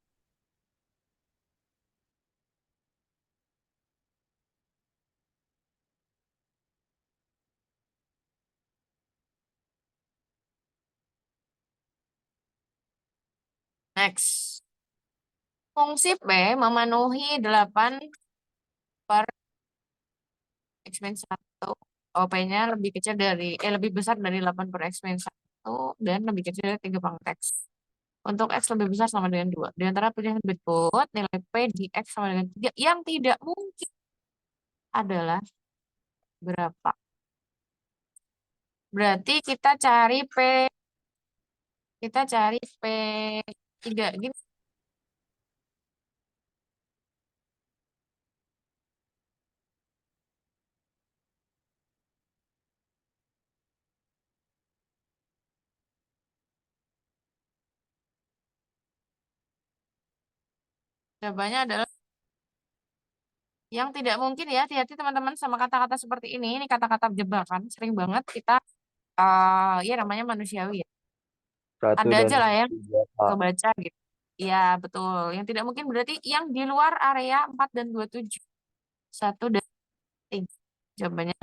Next. Fungsi P memenuhi 8 per X min 1. OP-nya lebih besar dari 8 per X min 1 dan lebih kecil dari 3 pangkat X. Untuk X lebih besar sama dengan 2. Di antara pilihan berikut, nilai P di X sama dengan 3 yang tidak mungkin adalah berapa? Berarti kita cari P3 gini. Jawabannya adalah yang tidak mungkin ya. Hati-hati teman-teman sama kata-kata seperti ini. Ini kata-kata jebakan. Sering banget kita, ya namanya manusiawi ya. 1 Ada dan aja lah yang 3 Kak. kebaca gitu. Ya, betul. Yang tidak mungkin berarti yang di luar area 4 dan 27. 1 dan 3. Jawabannya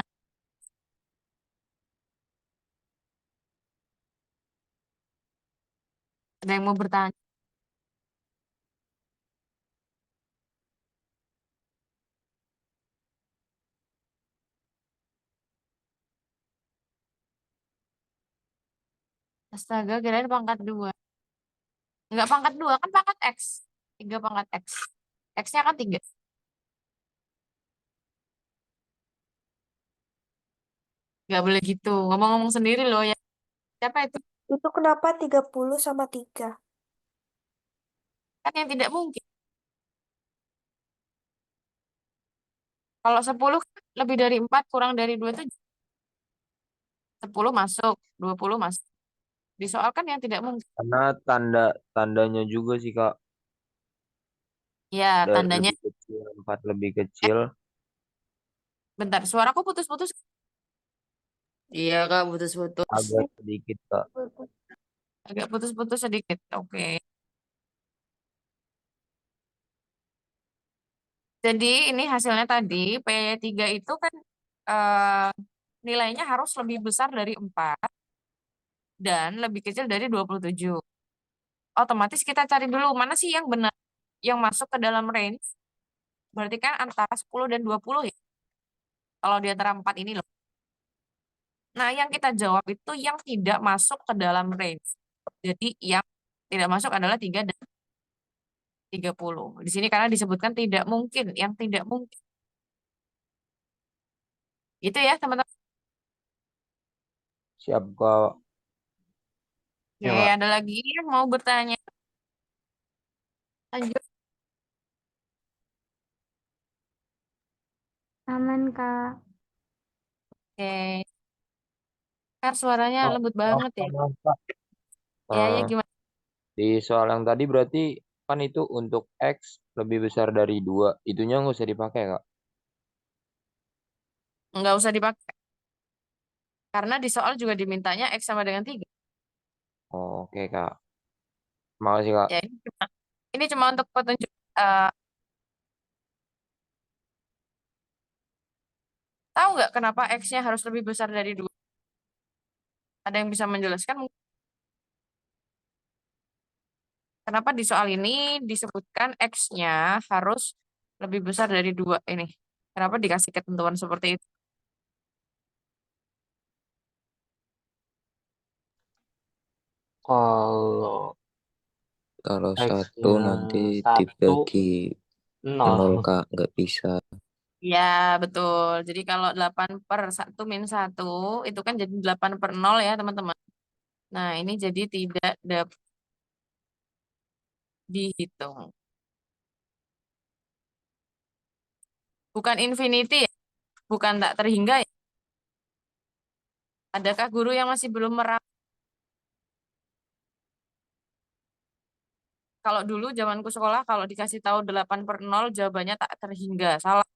ada yang mau bertanya? Astaga, kirain pangkat 2. Enggak pangkat 2, kan pangkat X. 3 pangkat X. X-nya kan 3. Enggak boleh gitu. Ngomong-ngomong sendiri loh ya. Siapa itu? Itu kenapa 30 sama 3? Kan yang tidak mungkin. Kalau 10 kan lebih dari 4 kurang dari 2 itu 10 masuk, 20 masuk. Di soal kan yang tidak mungkin. Karena tandanya juga sih Kak. Ya, tandanya. Lebih kecil, 4 lebih kecil. Bentar, suaraku putus-putus. Iya kak, putus-putus. Agak sedikit Kak. Agak putus-putus sedikit. Oke. Jadi ini hasilnya tadi, P3 itu kan eh, nilainya harus lebih besar dari 4 dan lebih kecil dari 27. Otomatis kita cari dulu mana sih yang benar, yang masuk ke dalam range. Berarti kan antara 10 dan 20 ya. Kalau di antara 4 ini loh. Nah, yang kita jawab itu yang tidak masuk ke dalam range. Jadi yang tidak masuk adalah 3 dan 30. Di sini karena disebutkan tidak mungkin, yang tidak mungkin. Gitu ya, teman-teman. Siap Kak. Ya, Oke, Kak. ada lagi yang mau bertanya? Lanjut. Aman, Kak. Oke. Kar suaranya Kak, lembut maaf, banget ya. maaf, Kak. Ya, Eh, gimana? di soal yang tadi berarti kan itu untuk X lebih besar dari 2. Itunya nggak usah dipakai Kak. Nggak usah dipakai. Karena di soal juga dimintanya X sama dengan 3. Oh, oke Kak. Makasih Kak. Ya, ini cuma untuk petunjuk. eh, Tahu nggak kenapa X-nya harus lebih besar dari 2? Ada yang bisa menjelaskan? Kenapa di soal ini disebutkan X-nya harus lebih besar dari 2 ini? Kenapa dikasih ketentuan seperti itu? Kalau Kalau satu X-nya nanti 1, dibagi 0. 0 Kak, nggak bisa. Ya, betul. Jadi kalau 8 per 1 min 1, itu kan jadi 8 per 0 ya, teman-teman. Nah, ini jadi tidak dapat dihitung. Bukan infinity ya, bukan tak terhingga ya. Adakah guru yang masih belum merap? Kalau dulu zamanku sekolah, kalau dikasih tahu 8/0, jawabannya tak terhingga. Salah.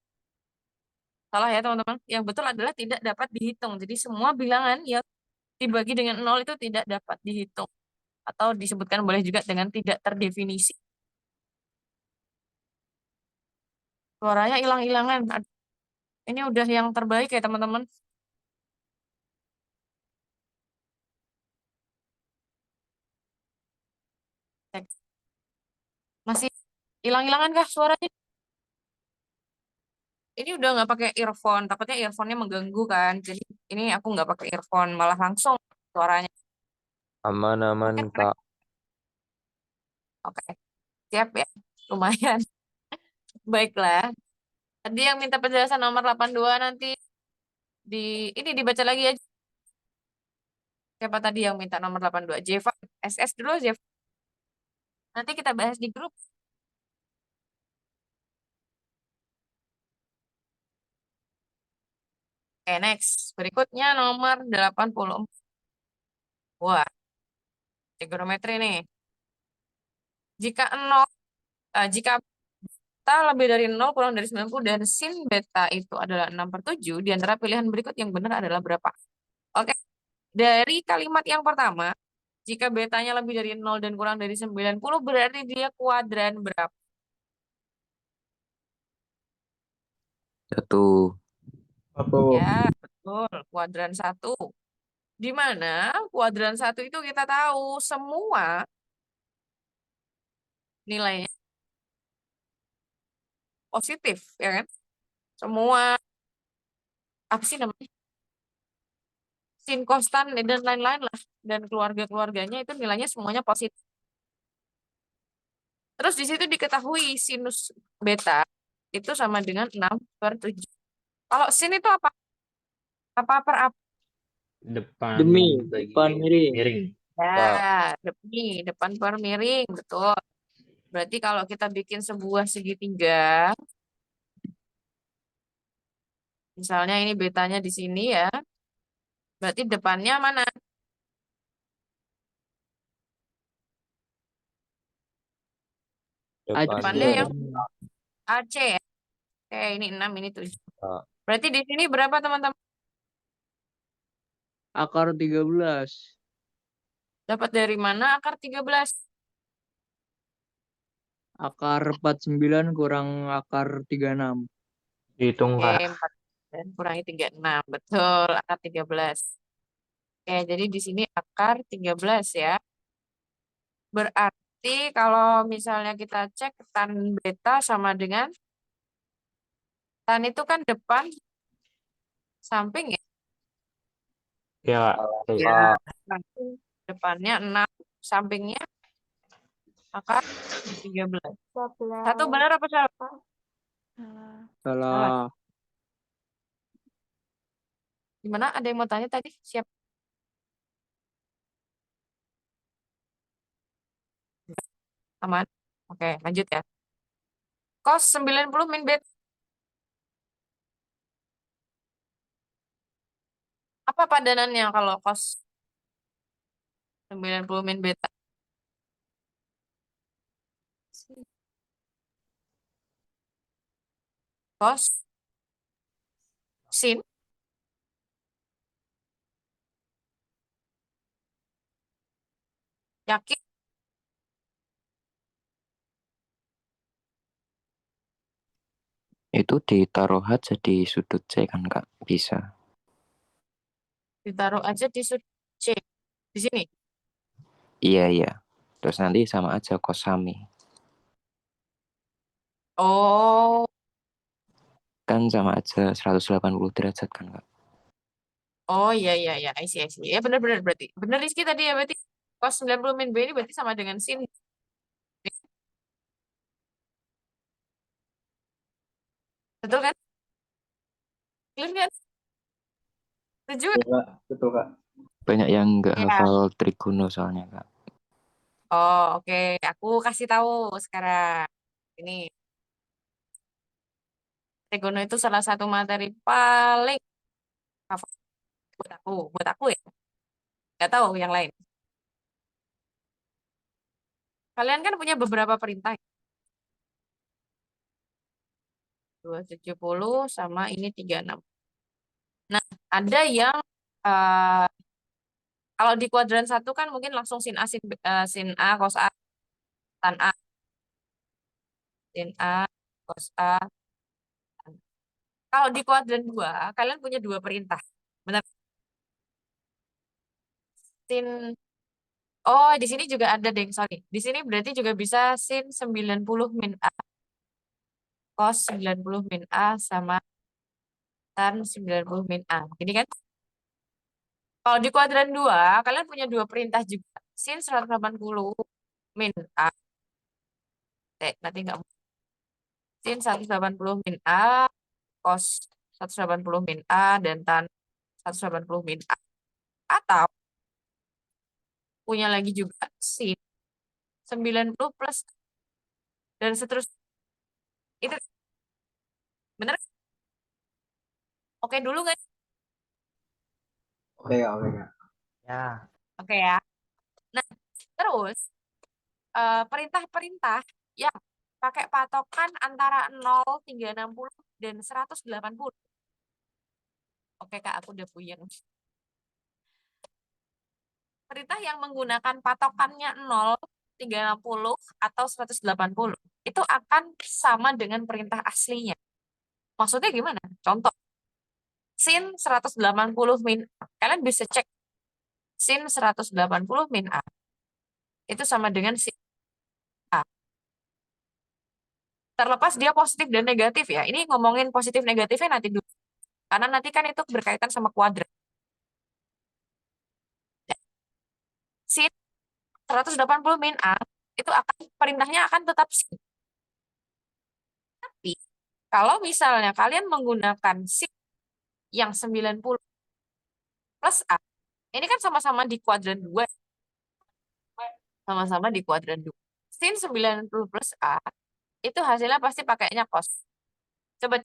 Salah ya teman-teman. Yang betul adalah tidak dapat dihitung. Jadi semua bilangan yang dibagi dengan 0 itu tidak dapat dihitung. Atau disebutkan boleh juga dengan tidak terdefinisi. Suaranya hilang-hilangan. Ini udah yang terbaik ya teman-teman. Cek. Masih hilang-hilangan kah suaranya? Ini udah nggak pakai earphone. Takutnya earphone-nya mengganggu kan. Jadi ini aku nggak pakai earphone. Malah langsung suaranya. Aman-aman, Oke, Kak. Oke. Siap ya. Lumayan. Baiklah. Tadi yang minta penjelasan nomor 82 nanti ini dibaca lagi aja. Siapa tadi yang minta nomor 82? Jeva, SS dulu Jeva. Nanti kita bahas di grup. Oke, next. Berikutnya nomor 84. Wah, trigonometri nih. Jika jika beta lebih dari 0 kurang dari 90 dan sin beta itu adalah 6/7, di antara pilihan berikut yang benar adalah berapa? Oke, dari kalimat yang pertama, jika betanya lebih dari 0 dan kurang dari 90, berarti dia kuadran berapa? 1. Ya, betul. Kuadran 1. Di mana kuadran 1 itu kita tahu semua nilainya positif, ya kan? Semua, apa sih namanya? Sin, kostan, dan lain-lain lah. Dan keluarga-keluarganya itu nilainya semuanya positif. Terus di situ diketahui sinus beta itu sama dengan 6/7. Kalau sin itu apa? Apa per apa? Depan depan miring. Ya, depan per miring, betul. Berarti kalau kita bikin sebuah segitiga, misalnya ini betanya di sini ya, berarti depannya mana? Depannya yang AC ya. Oke, ini 6, ini 7. Kak. Berarti di sini berapa teman-teman? Akar 13. Dapat dari mana akar 13? Akar 49 kurang akar 36. Hitung, Oke, Kak. 4 dan kurangi 36. Betul, akar 13. Oke, jadi di sini akar 13 ya. Berarti kalau misalnya kita cek tan beta sama dengan tan itu kan depan samping ya. Ya, Kak. Ya, depannya 6, sampingnya akar 13. Satu benar apa salah? Salah. Gimana? Ada yang mau tanya tadi? Siap. Aman. Oke, lanjut ya. Cos 90 min beta. Apa padanannya kalau cos 90 min beta? Cos sin yakin? Itu ditaruh aja di sudut C kan Kak? Bisa. Ditaruh aja di sudut C. Di sini. Iya. Terus nanti sama aja kosami. Oh, Kan sama aja 180 derajat kan Kak? oh iya. I see. Ya benar-benar berarti. Benar Rizky tadi ya berarti. Cos 90 min B ini berarti sama dengan sin. Betul kan? Clear kan? Setuju kan? Betul, Kak. Banyak yang nggak Ya. hafal trigono soalnya Kak. Oh, oke. Aku kasih tahu sekarang. Ini trigono itu salah satu materi paling favorit buat aku. Buat aku ya. Gak tahu yang lain. Kalian kan punya beberapa perintah. 270 sama ini 36. Nah, ada yang eh, kalau di kuadran 1 kan mungkin langsung sin A, sin A, cos A, tan A, sin A, cos A, tan A. Kalau di kuadran 2 kalian punya dua perintah. Benar? Sin Oh, di sini juga ada, deng. Sorry. Di sini berarti juga bisa sin 90 min A, cos 90 min A, sama tan 90 min A. Ini kan, kalau di kuadran 2 kalian punya dua perintah juga. Sin 180 min A, nanti nggak, sin 180 min A, cos 180 min A, dan tan 180 min A. Atau punya lagi juga sin 90 plus dan seterusnya. Itu bener? Oke dulu nggak? Oke, oke. Ya. Oke ya. Nah, terus perintah-perintah yang pakai patokan antara 0, 360 dan 180. Oke Kak, aku udah puyeng. Perintah yang menggunakan patokannya 0, 360 atau 180 itu akan sama dengan perintah aslinya. Maksudnya gimana? Contoh, sin 180 min A. Kalian bisa cek sin 180 min A itu sama dengan sin A. Terlepas dia positif dan negatif ya. Ini ngomongin positif negatifnya nanti dulu. Karena nanti kan itu berkaitan sama kuadrat. Sin 180 min A itu akan perintahnya akan tetap sin. Tapi kalau misalnya kalian menggunakan sin yang 90 plus A, ini kan sama-sama di kuadran 2. Sama-sama di kuadran 2. Sin 90 plus A itu hasilnya pasti pakainya cos. Coba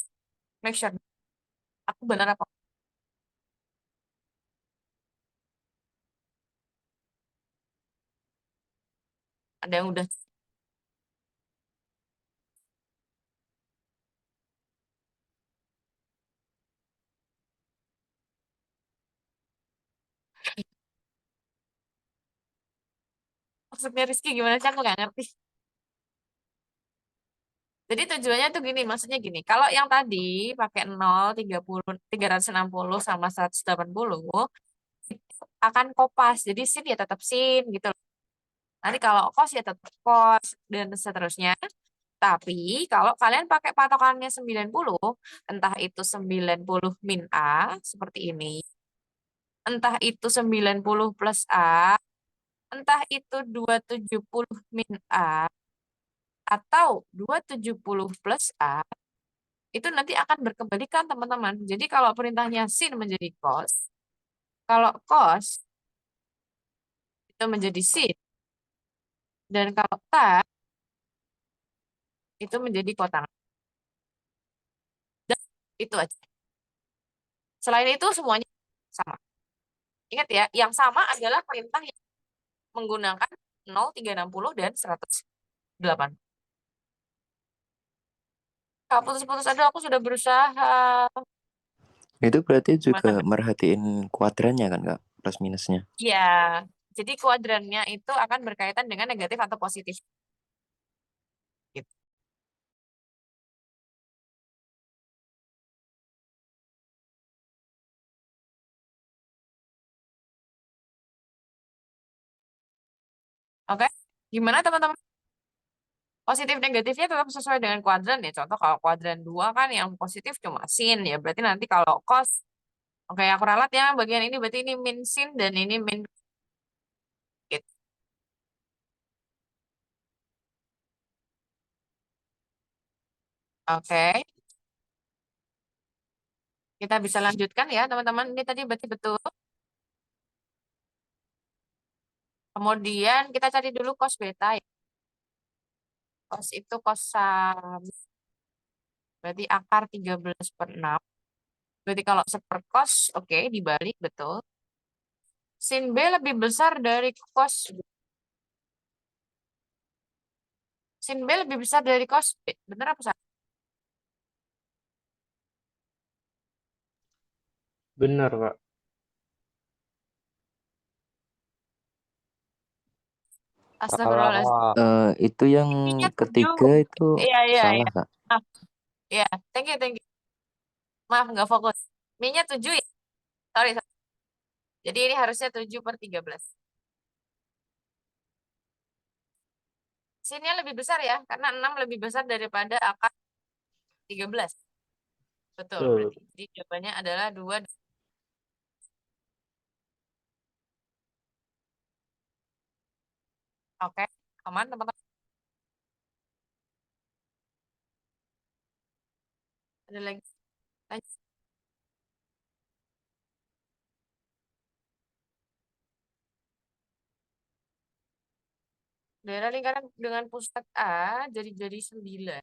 make sure. Aku benar apa? Ada yang udah. Maksudnya Rizky gimana sih? Aku nggak ngerti. Jadi tujuannya tuh gini, maksudnya gini. Kalau yang tadi pakai 0, 30, 360 sama 180 itu akan kopas. Jadi sin ya tetap sin gitu loh. Nanti kalau cos ya tetap cos dan seterusnya. Tapi kalau kalian pakai patokannya 90, entah itu 90 min A seperti ini, entah itu 90 plus A, entah itu 270 min A, atau 270 plus A, itu nanti akan berkebalikan teman-teman. Jadi kalau perintahnya sin menjadi cos, kalau cos itu menjadi sin, dan kalau tan itu menjadi kotangan. Dan itu aja. Selain itu semuanya sama. Ingat ya, yang sama adalah perintah yang menggunakan 0, 360 dan 108. Kalau putus-putus aja aku sudah berusaha. Itu berarti juga Gimana? merhatiin kuadrannya kan Kak, plus minusnya. Ya, jadi kuadrannya itu akan berkaitan dengan negatif atau positif. Gitu. Oke, gimana teman-teman? Positif negatifnya tetap sesuai dengan kuadran ya. Contoh kalau kuadran 2 kan yang positif cuma sin ya. Berarti nanti kalau cos, oke aku ralat ya bagian ini berarti ini min sin dan ini min gitu. Oke, kita bisa lanjutkan ya teman-teman. Ini tadi berarti betul. Kemudian kita cari dulu cos beta ya. Cos itu cosam. Berarti akar 13/6. Berarti kalau seperkos, oke, dibalik, betul. Sin B lebih besar dari cos. Sin B lebih besar dari cos B. Bener apa salah? Benar, Kak. Salah, Astagfirullahaladzim. Kak. Itu yang Ininya 7. ketiga itu Iya, iya, salah, iya. Kak. Maaf. Iya, thank you, thank you. Maaf, nggak fokus. Minyak 7 ya? Sorry, sorry. Jadi ini harusnya 7/13. Sinnya lebih besar ya, karena 6 lebih besar daripada akar 13. Betul, Betul. berarti. Jadi jawabannya adalah 2. Oke, aman teman-teman. Ada lagi? Lanjut. Daerah lingkaran dengan pusat A jadi 9.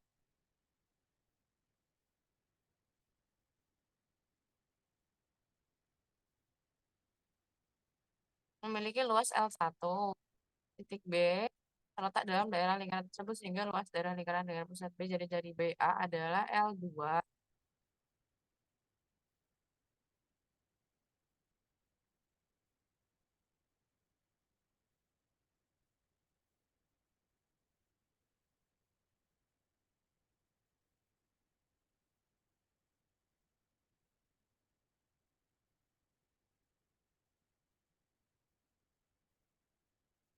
Memiliki luas L1. Titik B terletak dalam daerah lingkaran tersebut sehingga luas daerah lingkaran dengan pusat B jadi BA adalah L2.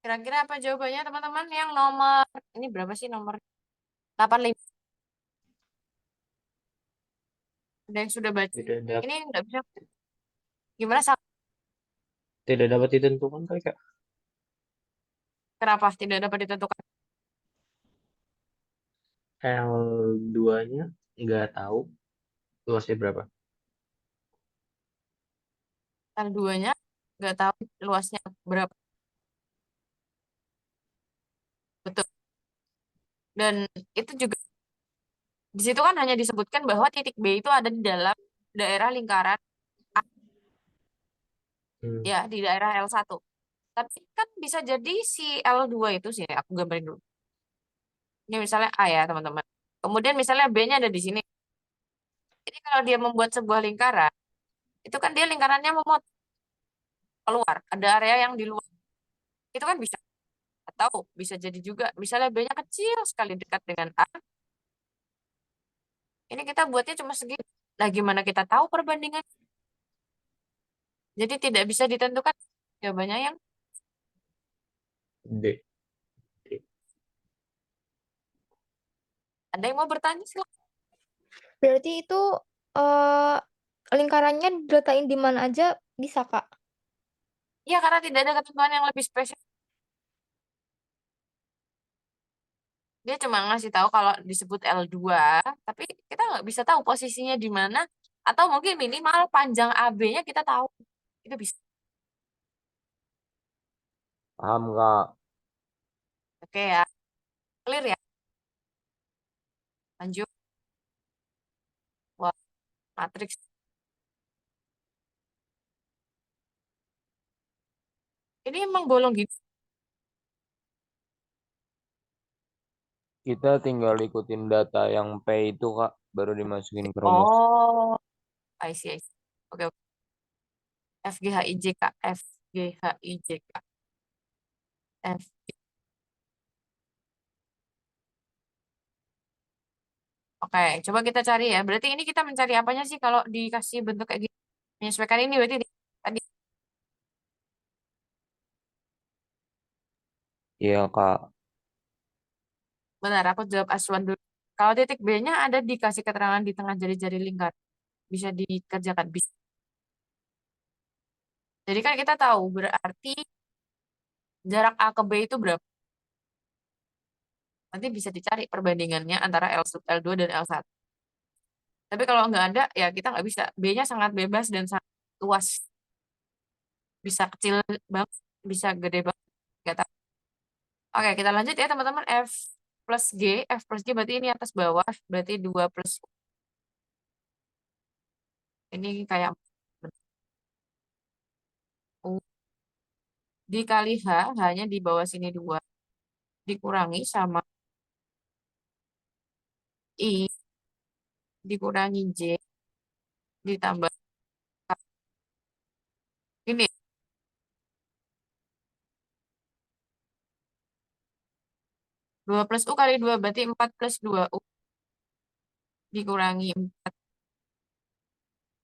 Kira-kira apa jawabannya teman-teman? Yang nomor, ini berapa sih nomor 85? Ada yang sudah baca? Tidak dapat, Ini nggak bisa. Gimana? tidak dapat ditentukan, Kak. Kenapa tidak dapat ditentukan? L2-nya nggak tahu luasnya berapa. L2-nya nggak tahu luasnya berapa. Betul. Dan itu juga di situ kan hanya disebutkan bahwa titik B itu ada di dalam daerah lingkaran A, Hmm. ya, di daerah L1. Tapi kan bisa jadi si L2 itu sih, aku gambarin dulu. Ini misalnya A ya, teman-teman. Kemudian misalnya B-nya ada di sini. Jadi kalau dia membuat sebuah lingkaran, itu kan dia lingkarannya memot keluar, ada area yang di luar. Itu kan bisa. Atau bisa jadi juga, misalnya B-nya kecil sekali dekat dengan A, ini kita buatnya cuma segini. Nah, gimana kita tahu perbandingan? Jadi tidak bisa ditentukan jawabannya yang D. ada yang mau bertanya silakan. Berarti itu eh lingkarannya diletakkan di mana aja bisa, Kak? Ya, karena tidak ada ketentuan yang lebih spesifik. Dia cuma ngasih tahu kalau disebut L2, tapi kita nggak bisa tahu posisinya di mana, atau mungkin minimal panjang AB-nya kita tahu. Itu bisa. Paham, Kak. Oke ya. Clear ya? Lanjut. Wah, matriks. Ini emang bolong gitu. Kita tinggal ikutin data yang P itu, Kak, baru dimasukin ke rumus. Oh, I see, I see. Oke, oke. FGHIJK, FGHIJK, F. Oke, coba kita cari ya. Berarti ini kita mencari apanya sih kalau dikasih bentuk kayak gini? Menyesuaikan ini berarti tadi. Iya, Kak. Benar, aku jawab Aswan dulu. Kalau titik B-nya ada dikasih keterangan di tengah jari-jari lingkar. Bisa dikerjakan. Bisa. Jadi kan kita tahu berarti jarak A ke B itu berapa. Nanti bisa dicari perbandingannya antara L2 dan L1. Tapi kalau nggak ada, ya kita nggak bisa. B-nya sangat bebas dan sangat luas. Bisa kecil banget, bisa gede banget. Nggak Oke, kita lanjut ya teman-teman. F plus G. F plus G berarti ini atas bawah. Berarti 2 plus U. Ini kayak U dikali H. Hanya di bawah sini 2. Dikurangi sama I. Dikurangi J. Ditambah K. Ini 2 plus U kali 2 berarti 4 plus 2 U. Dikurangi 4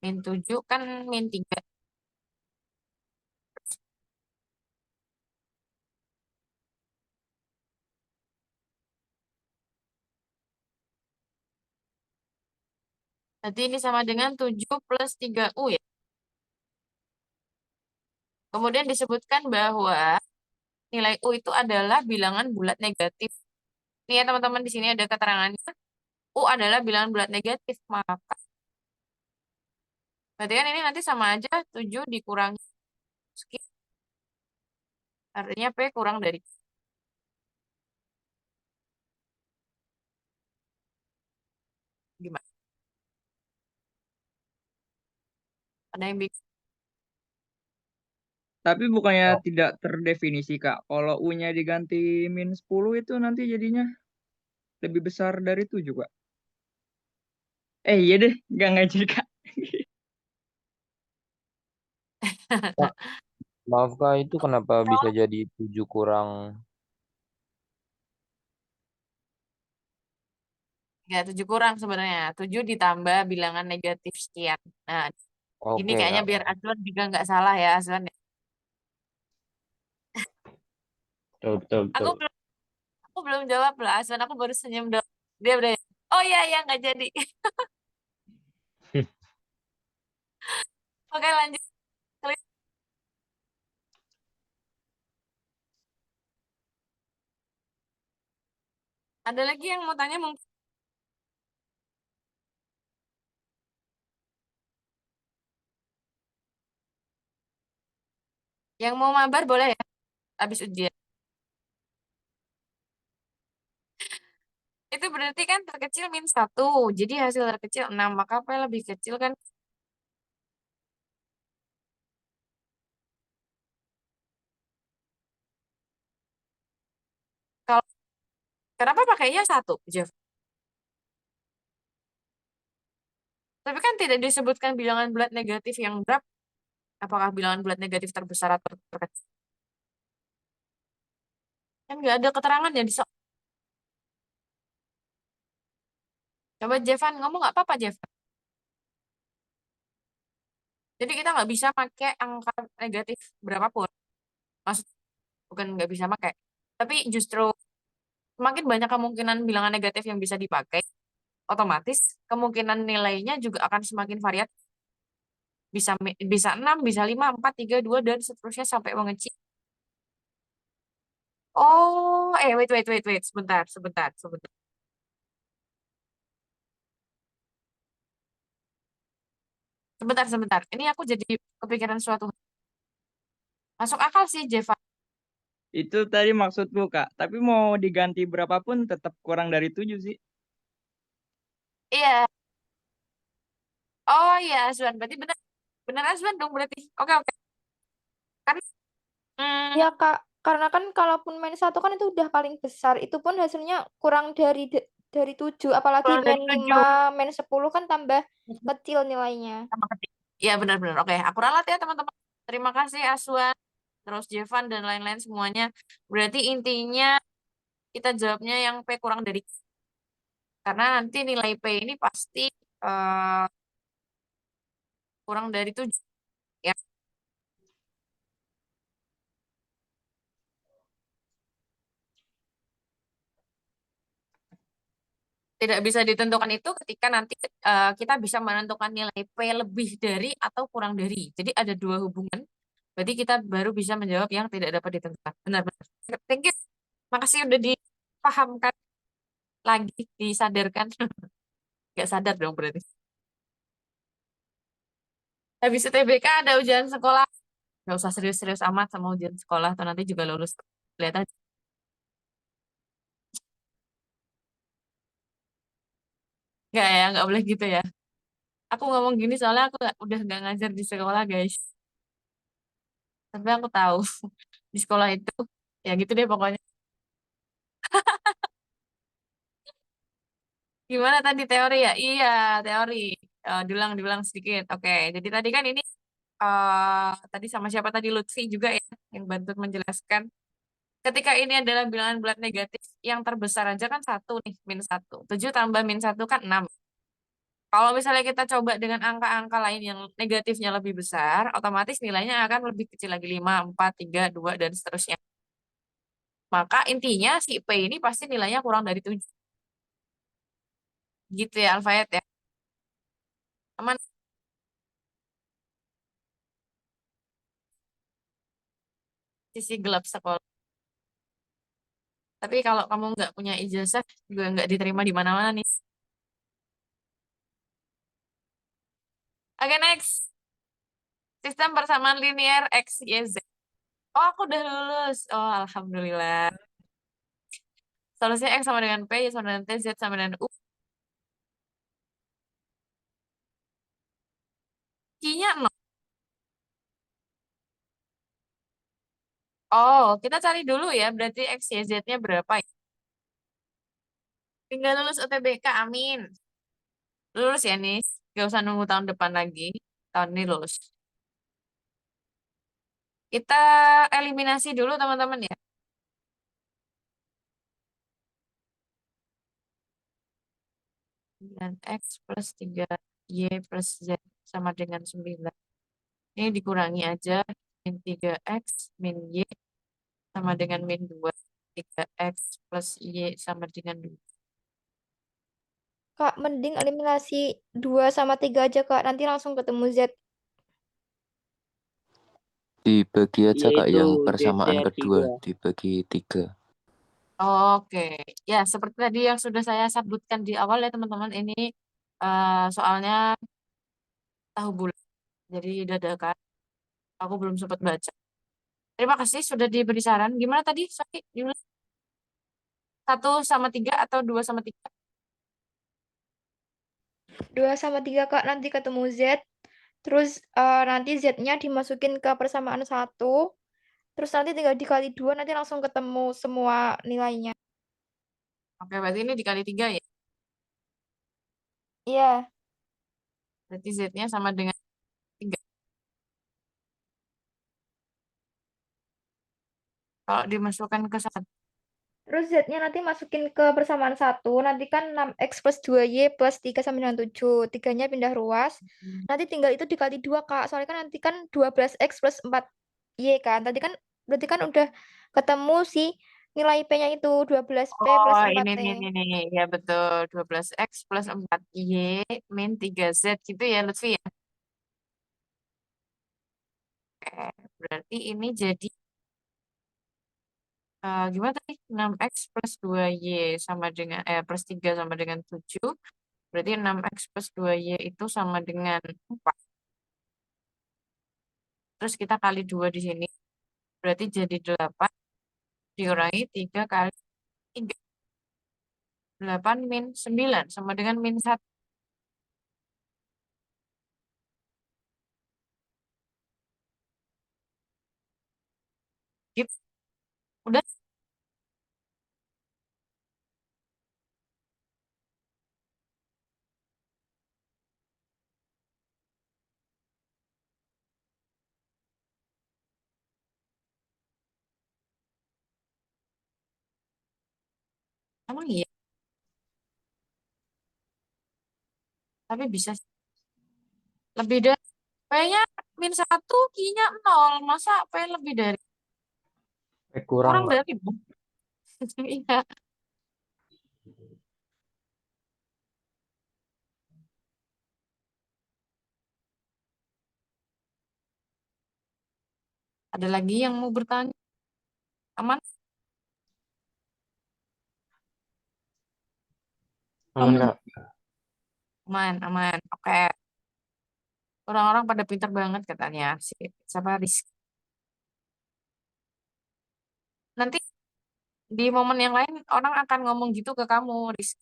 min 7 kan min 3. Berarti ini sama dengan 7 plus 3U ya. Kemudian disebutkan bahwa nilai U itu adalah bilangan bulat negatif. Ini ya teman-teman, di sini ada keterangannya. U adalah bilangan bulat negatif. Maka berarti kan ini nanti sama aja 7 dikurangi sekian. Artinya P kurang dari gimana? Ada yang bingung? Tapi bukannya Oh. tidak terdefinisi, Kak. Kalau U-nya diganti min 10 itu nanti jadinya lebih besar dari 7, Kak. Iya deh, nggak jadi, Kak. Maaf Kak, itu kenapa bisa jadi 7 kurang? Ya, 7 kurang sebenarnya. 7 ditambah bilangan negatif sekian. Nah, ini Oke kayaknya Kak. biar Azwan juga nggak salah ya, Azwan. Betul, betul, Aku betul. belum, aku belum jawab lah, Azwan. Aku baru senyum doang. Dia udah, oh iya, iya, nggak jadi. Oke, lanjut. Ada lagi yang mau tanya mungkin? Yang mau mabar boleh ya, habis ujian. Itu berarti kan terkecil min 1. Jadi hasil terkecil 6. Maka P lebih kecil kan? Kalau kenapa pakainya 1, Jeff? Tapi kan tidak disebutkan bilangan bulat negatif yang berapa. Apakah bilangan bulat negatif terbesar atau terkecil? Kan nggak ada keterangan ya di soal. Coba Jevan ngomong nggak apa-apa, Jeff. Jadi kita nggak bisa pakai angka negatif berapapun. Maksud bukan nggak bisa pakai. Tapi justru semakin banyak kemungkinan bilangan negatif yang bisa dipakai, otomatis kemungkinan nilainya juga akan semakin variatif. Bisa 6, bisa 5, 4, 3, 2, dan seterusnya sampai mengecil. Oh, wait. Sebentar. Sebentar. Ini aku jadi kepikiran suatu hal. Masuk akal sih, Jeva. Itu tadi maksudku, Kak. Tapi mau diganti berapapun tetap kurang dari 7 sih. Iya. Oh iya, Azwan. Berarti benar. Benar Azwan dong berarti. Oke. Kan, Ya Kak, karena kan kalaupun main 1 kan itu udah paling besar, itu pun hasilnya kurang dari 7, apalagi kurang dari main 7. 5, main 10 kan tambah kecil nilainya. Sama kecil. Iya, benar. Oke, aku ralat ya, teman-teman. Terima kasih, Azwan. Terus Jevan dan lain-lain semuanya. Berarti intinya kita jawabnya yang P kurang dari. Karena nanti nilai P ini pasti eh, kurang dari 7. Ya. Tidak bisa ditentukan itu ketika nanti kita bisa menentukan nilai P lebih dari atau kurang dari. Jadi ada 2 hubungan. Berarti kita baru bisa menjawab yang tidak dapat ditentukan. Benar. Thank you. Makasih udah dipahamkan lagi, disadarkan. Nggak sadar dong berarti. Habis UTBK ada ujian sekolah. Nggak usah serius-serius amat sama ujian sekolah. Atau nanti juga lulus. Lihat aja. nggak boleh gitu ya. Aku ngomong gini soalnya aku udah nggak ngajar di sekolah, guys. Tapi aku tahu di sekolah itu ya gitu deh pokoknya. Gimana tadi teori ya? Iya, teori. Diulang sedikit. Oke, jadi tadi kan ini tadi sama siapa tadi Lutfi juga ya yang bantu menjelaskan. Ketika ini adalah bilangan bulat negatif, yang terbesar aja kan satu nih, -1. 7 tambah -1 kan 6. Kalau misalnya kita coba dengan angka-angka lain yang negatifnya lebih besar, otomatis nilainya akan lebih kecil lagi, 5, 4, 3, 2, dan seterusnya. Maka intinya si P ini pasti nilainya kurang dari 7. Gitu ya, Alfayet ya. Aman. Sisi gelap sekolah. Tapi kalau kamu nggak punya ijazah, juga nggak diterima di mana-mana nih. Oke, next. Sistem persamaan linear X, Y, Z. Oh, aku udah lulus. Oh, Alhamdulillah. Solusinya X sama dengan P, Y sama dengan T, Z sama dengan U. Q-nya 0. Oh, kita cari dulu ya. Berarti X, Y, Z-nya berapa ya? Tinggal lulus UTBK, amin. Lulus ya, nih. Gak usah nunggu tahun depan lagi. Tahun ini lulus. Kita eliminasi dulu, teman-teman ya. Dan X plus 3Y plus Z sama dengan 9. Ini dikurangi aja. Min 3X min Y sama dengan min 2. 3X plus Y sama dengan 2. Kak, mending eliminasi 2 sama 3 aja, Kak. Nanti langsung ketemu Z. Dibagi aja Kak Yaitu yang persamaan DCR kedua, 3. dibagi 3. Oke, ya seperti tadi yang sudah saya sebutkan di awal ya teman-teman, ini soalnya tahu bulat, jadi dadakan. Aku belum sempat baca. Terima kasih sudah diberi saran. Gimana tadi? Sorry, diulang. 1 sama 3 atau 2 sama 3? 2 sama 3, Kak. Nanti ketemu Z. Terus nanti Z-nya dimasukin ke persamaan 1. Terus nanti tinggal dikali 2, nanti langsung ketemu semua nilainya. Oke, berarti ini dikali 3 ya. Iya. Berarti Z-nya sama dengan 3. Kalau dimasukkan ke 1. Terus Z-nya nanti masukin ke persamaan 1. Nanti kan 6X plus 2Y plus 3 sama dengan 7. 3-nya pindah ruas. Nanti tinggal itu dikali 2, Kak. Soalnya kan nanti kan 12X plus 4Y kan. Tadi kan berarti kan udah ketemu si nilai P-nya itu 12P plus Oh, ini 4T. nih. Ya betul. 12X plus 4Y min 3Z gitu ya, Lutfi ya. Oke, berarti ini jadi gimana tadi? 6X plus 2Y sama dengan plus 3 sama dengan 7. Berarti 6X plus 2Y itu sama dengan 4. Terus kita kali 2 di sini. Berarti jadi 8 dikurangi 3 kali 3. 8 min 9 sama dengan min 1. Gitu. Udah. Emang iya. Tapi bisa sih. Lebih dari P-nya min 1, Q-nya 0. Masa P lebih dari Kurang kurang Kak. dari Iya. Ada lagi yang mau bertanya? Aman? Aman Kak. Aman, aman. Oke. Orang-orang pada pintar banget katanya. Si, siapa Rizky. Nanti di momen yang lain orang akan ngomong gitu ke kamu, Rizky.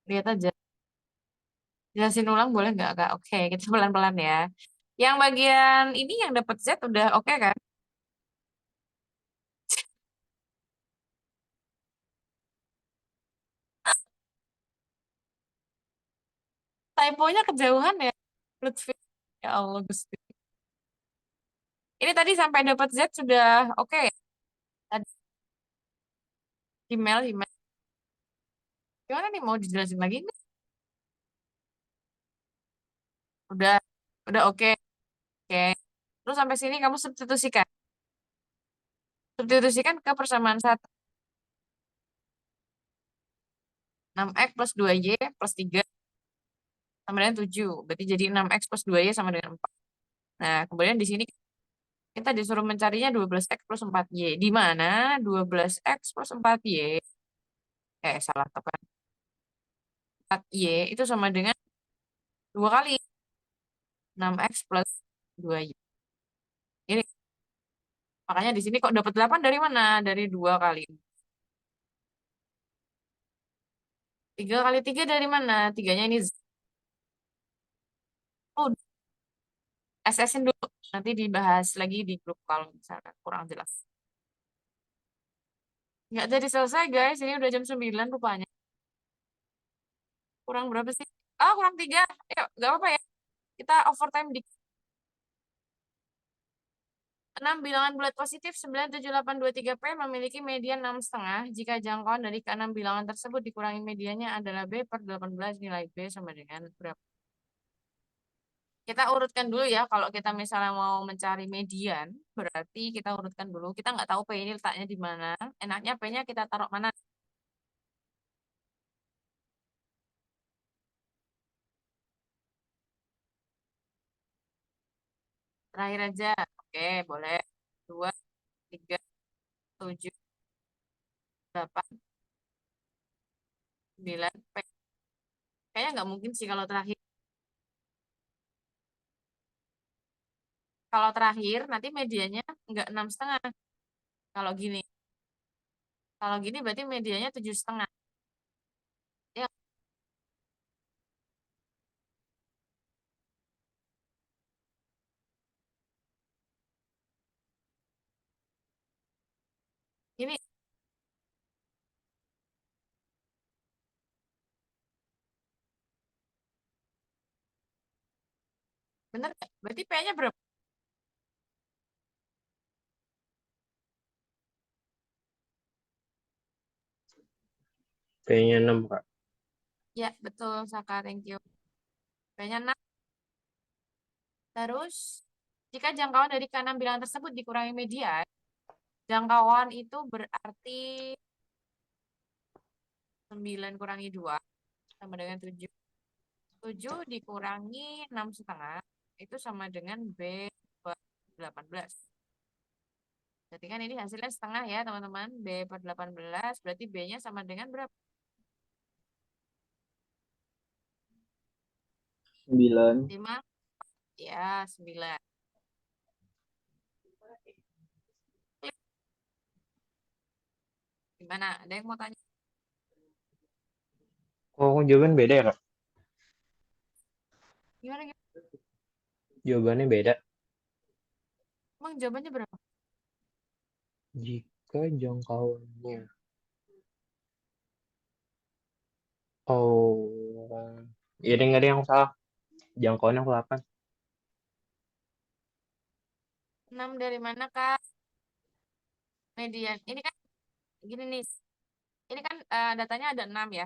Lihat aja. Jelasin ulang boleh nggak, Kak? Oke, kita pelan-pelan ya. Yang bagian ini yang dapat Z udah oke kan? Typonya kejauhan ya. Lutfi. Ya Allah, Gusti. Ini tadi sampai dapat Z sudah oke ya? Tadi email. Gimana nih, mau dijelasin lagi nggak? Udah, udah oke. Oke. Terus sampai sini kamu substitusikan. Substitusikan ke persamaan 1. 6x plus 2y plus 3 sama dengan 7. Berarti jadi 6x plus 2y sama dengan 4. Nah, kemudian di sini kita disuruh mencarinya 12x plus 4y. Di mana 12x plus 4y, salah tekan. 4y itu sama dengan 2 kali 6x plus 2y. Ini makanya di sini kok dapat 8 dari mana? Dari 2 kali. 3 kali 3 dari mana? 3-nya ini Z. Oh, SS-in dulu. Nanti dibahas lagi di grup kalau misalkan kurang jelas. Nggak jadi selesai, guys. Ini udah jam 9 rupanya. Kurang berapa sih? Ah, kurang 3. Yuk, nggak apa-apa ya. Kita overtime di 6 bilangan bulat positif 97823P memiliki median 6,5 jika jangkauan dari ke-6 bilangan tersebut dikurangi mediannya adalah B per 18, nilai B sama dengan berapa? Kita urutkan dulu ya, kalau kita misalnya mau mencari median, berarti kita urutkan dulu. Kita nggak tahu P ini letaknya di mana. Enaknya P-nya kita taruh mana? Terakhir aja. Oke, boleh. 2, 3, 7, 8, 9, P. Kayaknya nggak mungkin sih kalau terakhir. Kalau terakhir, nanti medianya nggak 6,5. Kalau gini. Kalau gini berarti medianya 7,5. Ya, ini bener nggak? Berarti P-nya berapa? P-nya 6, Kak. Ya, betul, Saka. Thank you. P-nya 6. Terus, jika jangkauan dari ke-6 bilangan tersebut dikurangi median, jangkauan itu berarti 9 kurangi 2 sama dengan 7. 7 dikurangi 6,5 itu sama dengan B per 18. Berarti kan ini hasilnya setengah ya teman-teman. B per 18 berarti B-nya sama dengan berapa? 9. 5? Ya, 9. Gimana? Ada yang mau tanya? Oh, jawaban beda ya, Kak? Gimana? Jawabannya beda. Emang jawabannya berapa? Jika jangkauannya. Oh, ya nggak ada yang salah. Jangkauannya 8. 6 dari mana, Kak? Median. Ini kan gini nih. Ini kan datanya ada 6 ya.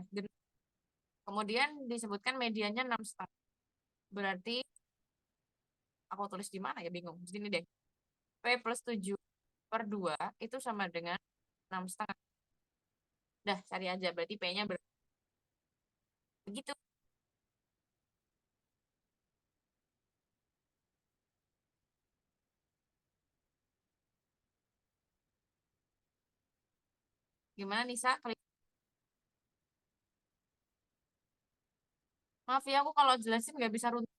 Kemudian disebutkan mediannya 6,5. Berarti aku tulis di mana ya, bingung. Di sini deh. P plus 7 per 2 itu sama dengan 6,5. Dah, cari aja. Berarti P-nya begitu. Gimana, Nisa? Maaf ya, aku kalau jelasin nggak bisa runtuh.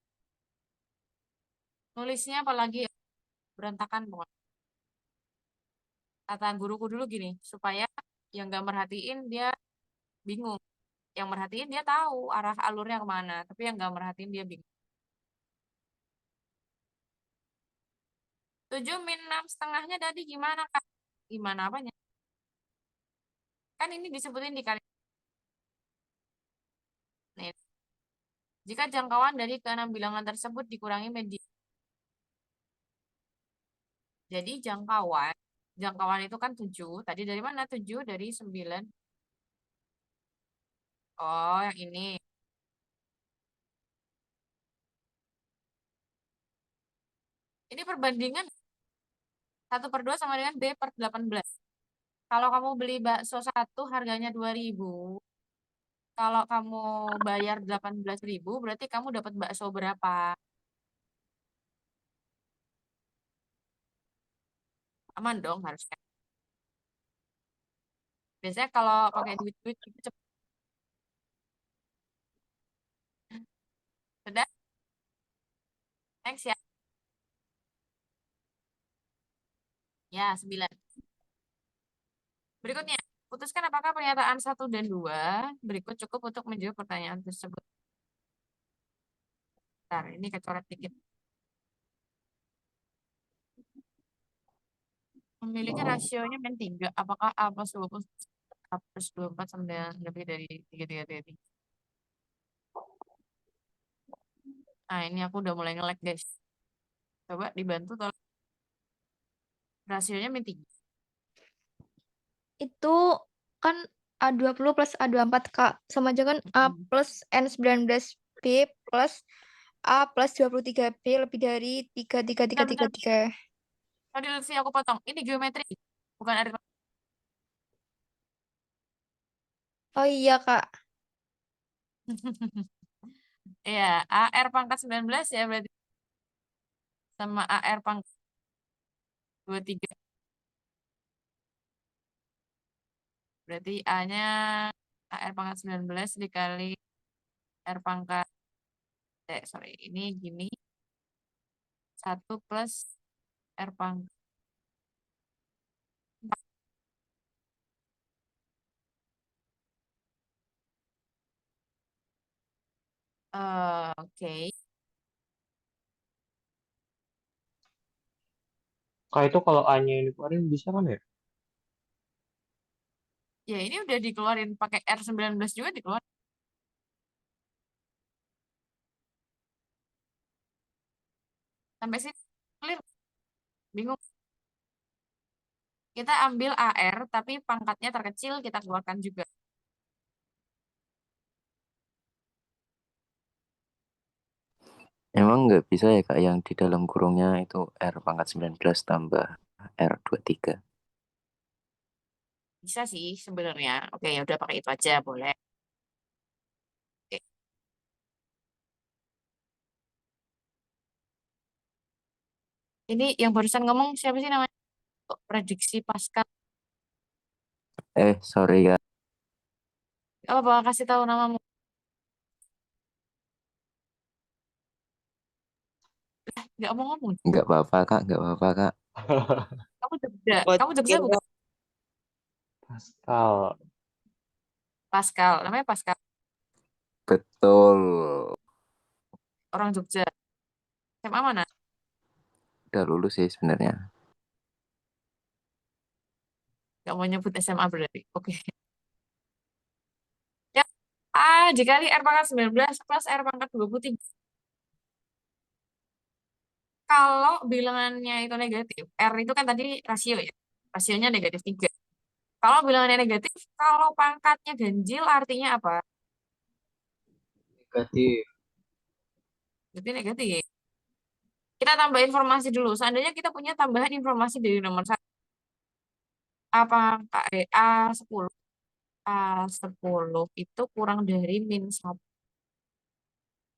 Nulisnya apalagi ya, berantakan pokoknya. Kata guruku dulu gini, supaya yang nggak merhatiin dia bingung. Yang merhatiin dia tahu arah alurnya kemana, tapi yang nggak merhatiin dia bingung. 7 min 6 setengahnya tadi gimana, Kak? Gimana apanya? Kan ini disebutin dikali. Nih, jika jangkauan dari keenam bilangan tersebut dikurangi median. Jadi jangkauan itu kan 7. Tadi dari mana? 7 dari 9. Oh, yang ini. Ini perbandingan 1/2 sama dengan B/18. Kalau kamu beli bakso satu harganya 2.000. Kalau kamu bayar 18.000, berarti kamu dapat bakso berapa? Aman dong harusnya. Biasanya kalau pakai duit-duit itu cepet. Sudah, next ya. Ya, 9. Berikutnya, putuskan apakah pernyataan 1 dan 2 berikut cukup untuk menjawab pertanyaan tersebut. Bentar, ini kecoret dikit. Memiliki rasionya min 3. Apakah A plus 20, A plus 24 sama dengan lebih dari 3. Nah, ini aku udah mulai nge-lag, guys. Coba dibantu tolong. Rasionya min 3. Itu kan A20 plus A24, Kak. Sama aja kan A plus N19B plus A plus 23B lebih dari 3. Tadi Lutfi aku potong. Ini geometri, bukan aritmatika. Oh iya, Kak. Iya, AR pangkat 19 ya berarti. Sama AR pangkat 23. Berarti A-nya AR pangkat 19 dikali R pangkat, sorry, ini gini. 1 plus R pangkat. Oke. Kak itu kalau A-nya yang dikeluarin bisa kan ya? Ya ini udah dikeluarin pakai R19 juga dikeluarin. Sampai sini clear. Bingung. Kita ambil AR tapi pangkatnya terkecil kita keluarkan juga. Emang nggak bisa ya Kak yang di dalam kurungnya itu R pangkat 19 tambah R23. Bisa sih sebenarnya. Oke, ya udah pakai itu aja boleh. Oke. Ini yang barusan ngomong siapa sih namanya? Kok prediksi Pascal. Sorry Kak, Apa bakal kasih tahu namamu? Nggak mau ngomong. nggak apa-apa Kak, nggak apa-apa Kak. Kamu Jogja. Kamu Jogja Kocil bukan? Pascal. Pascal. Namanya Pascal. Betul. Orang Jogja. SMA mana? Udah lulus sih sebenarnya. Nggak mau nyebut SMA berarti. Oke. Ya. A dikali R pangkat 19 plus R pangkat 23. Kalau bilangannya itu negatif, R itu kan tadi rasio ya. Rasionya negatif 3. Kalau bilangannya negatif, kalau pangkatnya ganjil artinya apa? Negatif. Berarti negatif. Kita tambah informasi dulu. Seandainya kita punya tambahan informasi dari nomor 1. Apakah A10? A10 itu kurang dari min 1.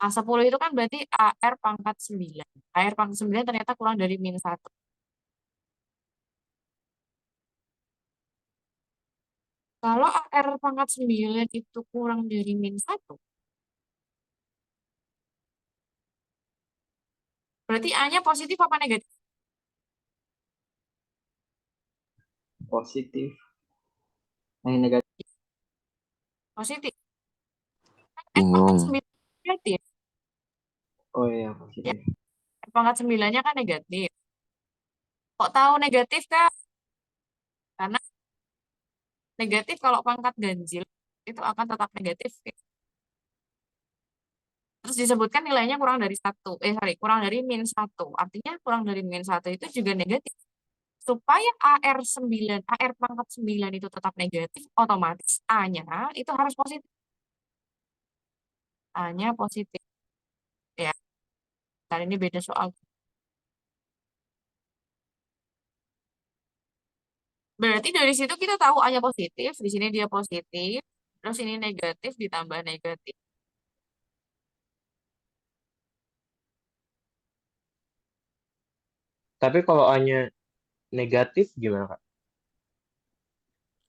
A10 itu kan berarti AR pangkat 9. AR pangkat 9 ternyata kurang dari min 1. Kalau AR pangkat 9 itu kurang dari min 1, berarti A-nya positif apa negatif? Positif. Negatif. Positif. bingung. 9 negatif. Oh iya, Ya, positif. pangkat 9-nya kan negatif. Kok tahu negatif, Kak? Karena negatif kalau pangkat ganjil itu akan tetap negatif. Terus disebutkan nilainya kurang dari kurang dari -1. Artinya kurang dari -1 itu juga negatif. Supaya AR pangkat 9 itu tetap negatif, otomatis A-nya itu harus positif. A-nya positif. Ya, kali ini beda soal. Berarti dari situ kita tahu A-nya positif, di sini dia positif, terus ini negatif ditambah negatif. Tapi kalau A-nya negatif gimana, Kak?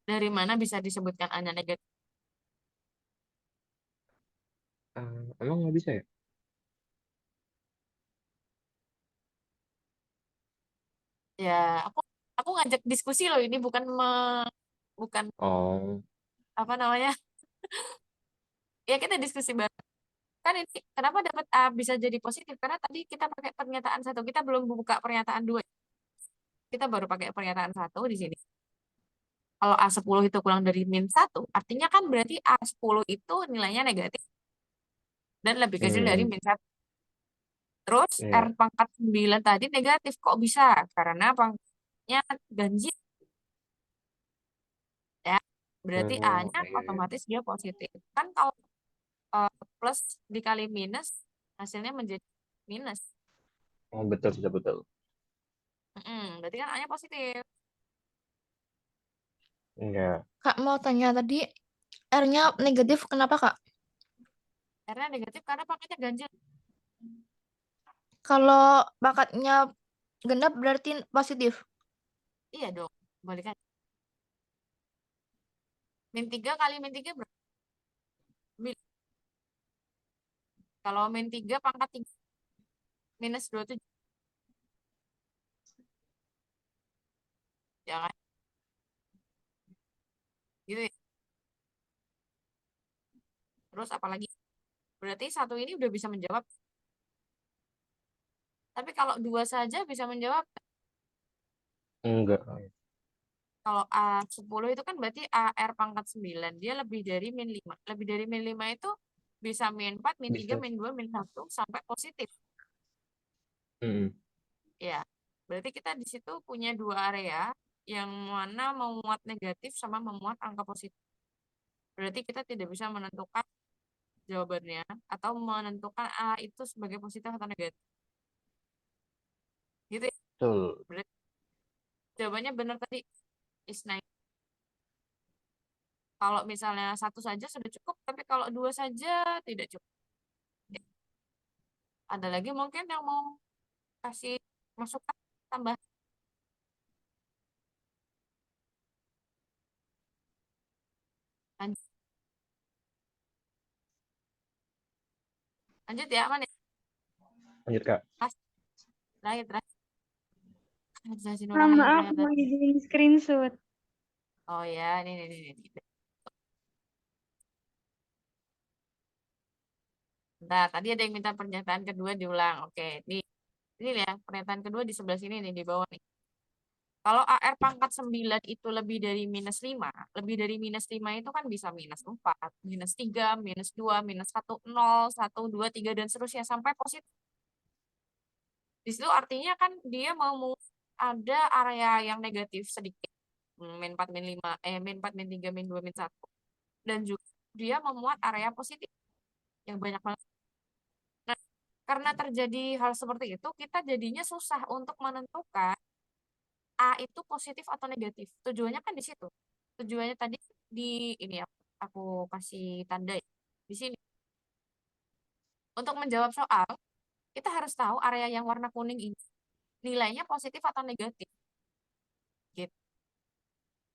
Dari mana bisa disebutkan A-nya negatif? Emang nggak bisa ya? Ya, aku ngajak diskusi loh, ini bukan Oh, apa namanya? Ya kita diskusi bareng. Kan ini kenapa dapat A bisa jadi positif? Karena tadi kita pakai pernyataan 1, kita belum buka pernyataan 2. Kita baru pakai pernyataan 1 di sini. Kalau A10 itu kurang dari -1, artinya kan berarti A10 itu nilainya negatif dan lebih kecil dari -1. Terus R iya. pangkat 9 tadi negatif. Kok bisa? Karena pangkatnya ganjil. Ya, berarti Oh, A-nya iya, iya. otomatis dia positif. Kan kalau plus dikali minus, hasilnya menjadi minus. Oh, betul, betul, betul. Berarti kan A-nya positif. Enggak. Kak mau tanya tadi R-nya negatif kenapa Kak? R-nya negatif karena pangkatnya ganjil. Kalau pangkatnya genap berarti positif. Iya dong, balikan. -3 kali -3 berapa? Kalau -3 pangkat 3, -27. Ya kan? Gitu ya. Terus apalagi? Berarti 1 ini udah bisa menjawab. Tapi kalau 2 saja bisa menjawab. Enggak. Kalau A10 itu kan berarti AR pangkat 9. Dia lebih dari -5. Lebih dari -5 itu bisa -4, -3, Bisa. -2, -1 sampai positif. Mm-mm. Ya, berarti kita di situ punya 2 area yang mana memuat negatif sama memuat angka positif. Berarti kita tidak bisa menentukan jawabannya atau menentukan A itu sebagai positif atau negatif. Gitu ya. Betul. Berarti jawabannya benar tadi is 9. Kalau misalnya 1 saja sudah cukup, tapi kalau 2 saja tidak cukup. Ya. Ada lagi mungkin yang mau kasih masukan tambah? Lanjut, lanjut ya, aman ya? Lanjut, Kak. Terakhir, terakhir. Jelasin Ah, ulangan maaf, ternyata. mau izin screenshot. Oh ya, ini. Bentar, tadi ada yang minta pernyataan kedua diulang. Oke, ini ya, pernyataan kedua di sebelah sini nih, di bawah nih. Kalau AR pangkat 9 itu lebih dari -5, lebih dari -5 itu kan bisa -4, -3, -2, -1, 0, 1, 2, 3, dan seterusnya sampai positif. Di situ artinya kan dia mau ada area yang negatif sedikit. -4, -5, -4, -3, -2, -1. Dan juga dia memuat area positif yang banyak banget. Nah, karena terjadi hal seperti itu, kita jadinya susah untuk menentukan A itu positif atau negatif. Tujuannya kan di situ. Tujuannya tadi di ini ya, aku kasih tanda ya. Di sini. Untuk menjawab soal, kita harus tahu area yang warna kuning ini nilainya positif atau negatif. Gitu.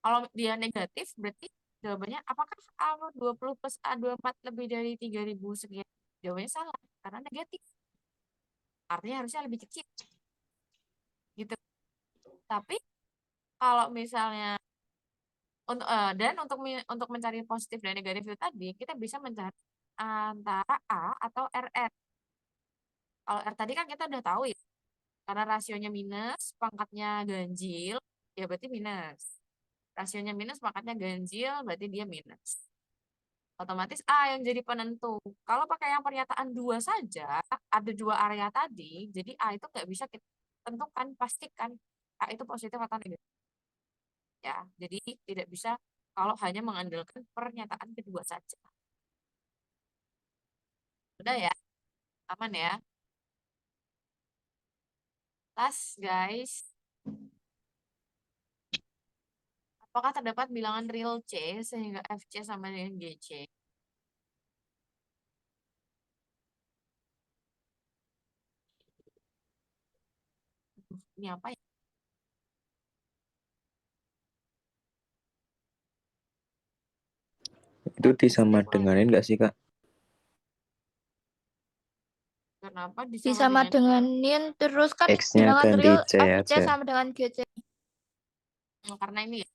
Kalau dia negatif, berarti jawabannya apakah A20 plus A24 lebih dari 3000 sekian? Jawabannya salah, karena negatif. Artinya harusnya lebih kecil. Gitu. Tapi kalau misalnya untuk dan untuk mencari positif dan negatif itu tadi, kita bisa mencari antara A atau RR. Kalau R tadi kan kita udah tahu ya, karena rasionya minus, pangkatnya ganjil, ya berarti minus. Rasionya minus, pangkatnya ganjil, berarti dia minus. Otomatis A yang jadi penentu. Kalau pakai yang pernyataan dua saja, ada dua area tadi, jadi A itu nggak bisa kita tentukan, pastikan A itu positif atau negatif. Ya, jadi tidak bisa kalau hanya mengandalkan pernyataan kedua saja. Udah ya, aman ya. Tas, guys. Apakah terdapat bilangan real C sehingga FC sama dengan GC? Ini apa ya? Itu disama denganin nggak sih, Kak? Kenapa Disama disama dengan denganin terus kan X-nya bilangan ganti real C FC aja. sama dengan GC. karena ini ya?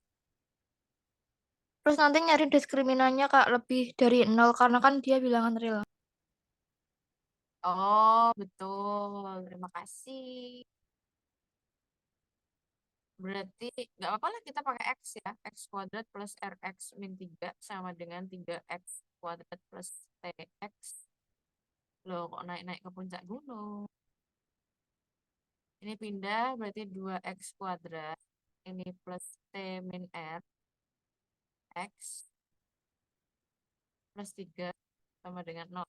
Terus nanti nyari diskriminannya Kak lebih dari 0 karena kan dia bilangan real. Oh, betul. Terima kasih. Berarti nggak apa-apa lah kita pakai X ya. X kuadrat plus RX min 3 sama dengan 3X kuadrat plus TX. Loh, kok naik-naik ke puncak gunung? Ini pindah berarti 2X kuadrat. Ini plus T min R. X plus 3 sama dengan 0.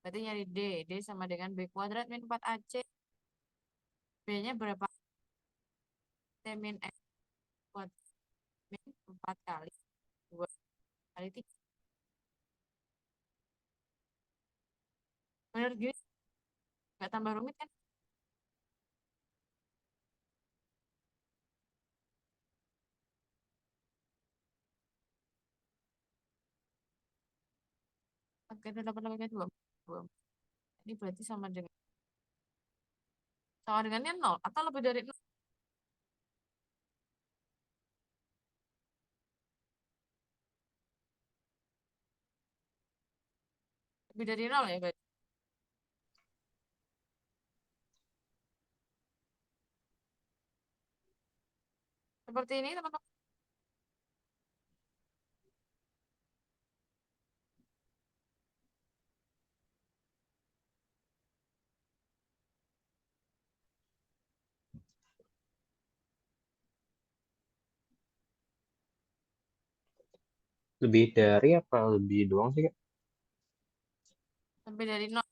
Berarti nyari D. D sama dengan B kuadrat min 4AC. B-nya berapa? T min X kuadrat min 4 kali 2 kali 3. Bener gini? Nggak tambah rumit kan? Oke, itu dapat lagi 2. Ini berarti sama dengannya 0 atau lebih dari 0. Lebih dari 0 ya, berarti. Seperti ini, teman-teman. Lebih dari apa lebih doang sih, Kak? Lebih dari 0.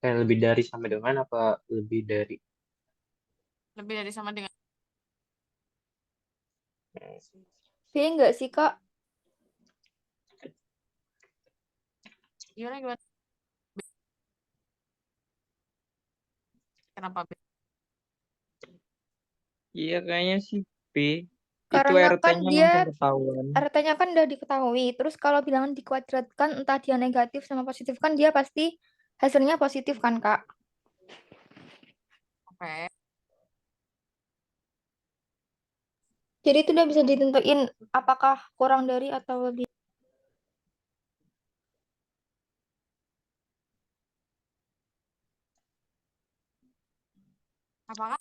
Kayak lebih dari sama dengan apa lebih dari? Lebih dari sama dengan. B enggak sih Kak? Gimana, gimana? Kenapa B? Iya kayaknya sih B. Itu Karena kan RT-nya dia langsung ketahuan. RT-nya kan udah diketahui. Terus kalau bilangan dikuadratkan entah dia negatif sama positif kan dia pasti hasilnya positif kan Kak? Oke. Jadi itu udah bisa ditentuin apakah kurang dari atau lebih. Apakah